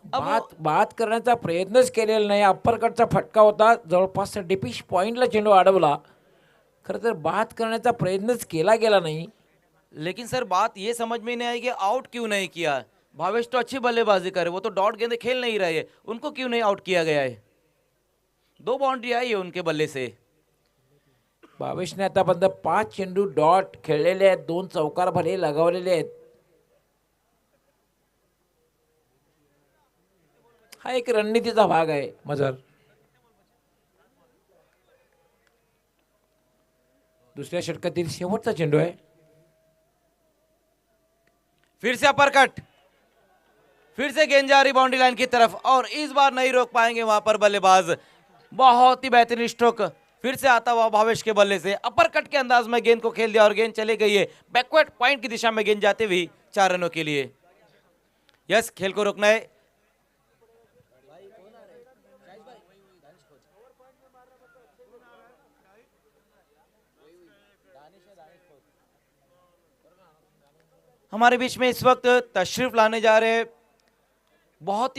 बात करण्याचा प्रयत्नच केलेला नाही, अप्पर कटचा फटका होता, जवळपास डिपिश पॉइंटला चेंडू अडवला। खरं तर बात करण्याचा प्रयत्नच केला गेला नहीं। लेकिन सर बात ये समझ में नहीं आई कि आउट क्यों नहीं किया। भावेश तो अच्छी बल्लेबाजी करे, वो तो डॉट गेंदे खेल नहीं रहे, उनको क्यों नहीं आउट किया गया है। 2 बाउंड्री आई है उनके बल्ले से। भावेशने आतापर्यंत 5 चेंडू डॉट खेळलेले आहेत, 2 चौकार भले लगावलेले आहेत। हा एक रणनीतीचा भाग आहे मजर। दुसऱ्या षटकातील शेवटचा चेंडू आहे। फिर से अपर कट, फिर से गेंद जा रही बाउंड्री लाइन की तरफ और इस बार नहीं रोक पाएंगे वहां पर बल्लेबाज। बहुत ही बेहतरीन स्ट्रोक फिर से आता हुआ भावेश के बल्ले से, अपर कट के अंदाज में गेंद को खेल दिया और गेंद चली गई है बैकवर्ड पॉइंट की दिशा में, गेंद जाते हुए 4 रनों के लिए। यस, खेल को रोकना है। हमारे बीच में इस वक्त तशरीफ लाने जा रहे बहुत ही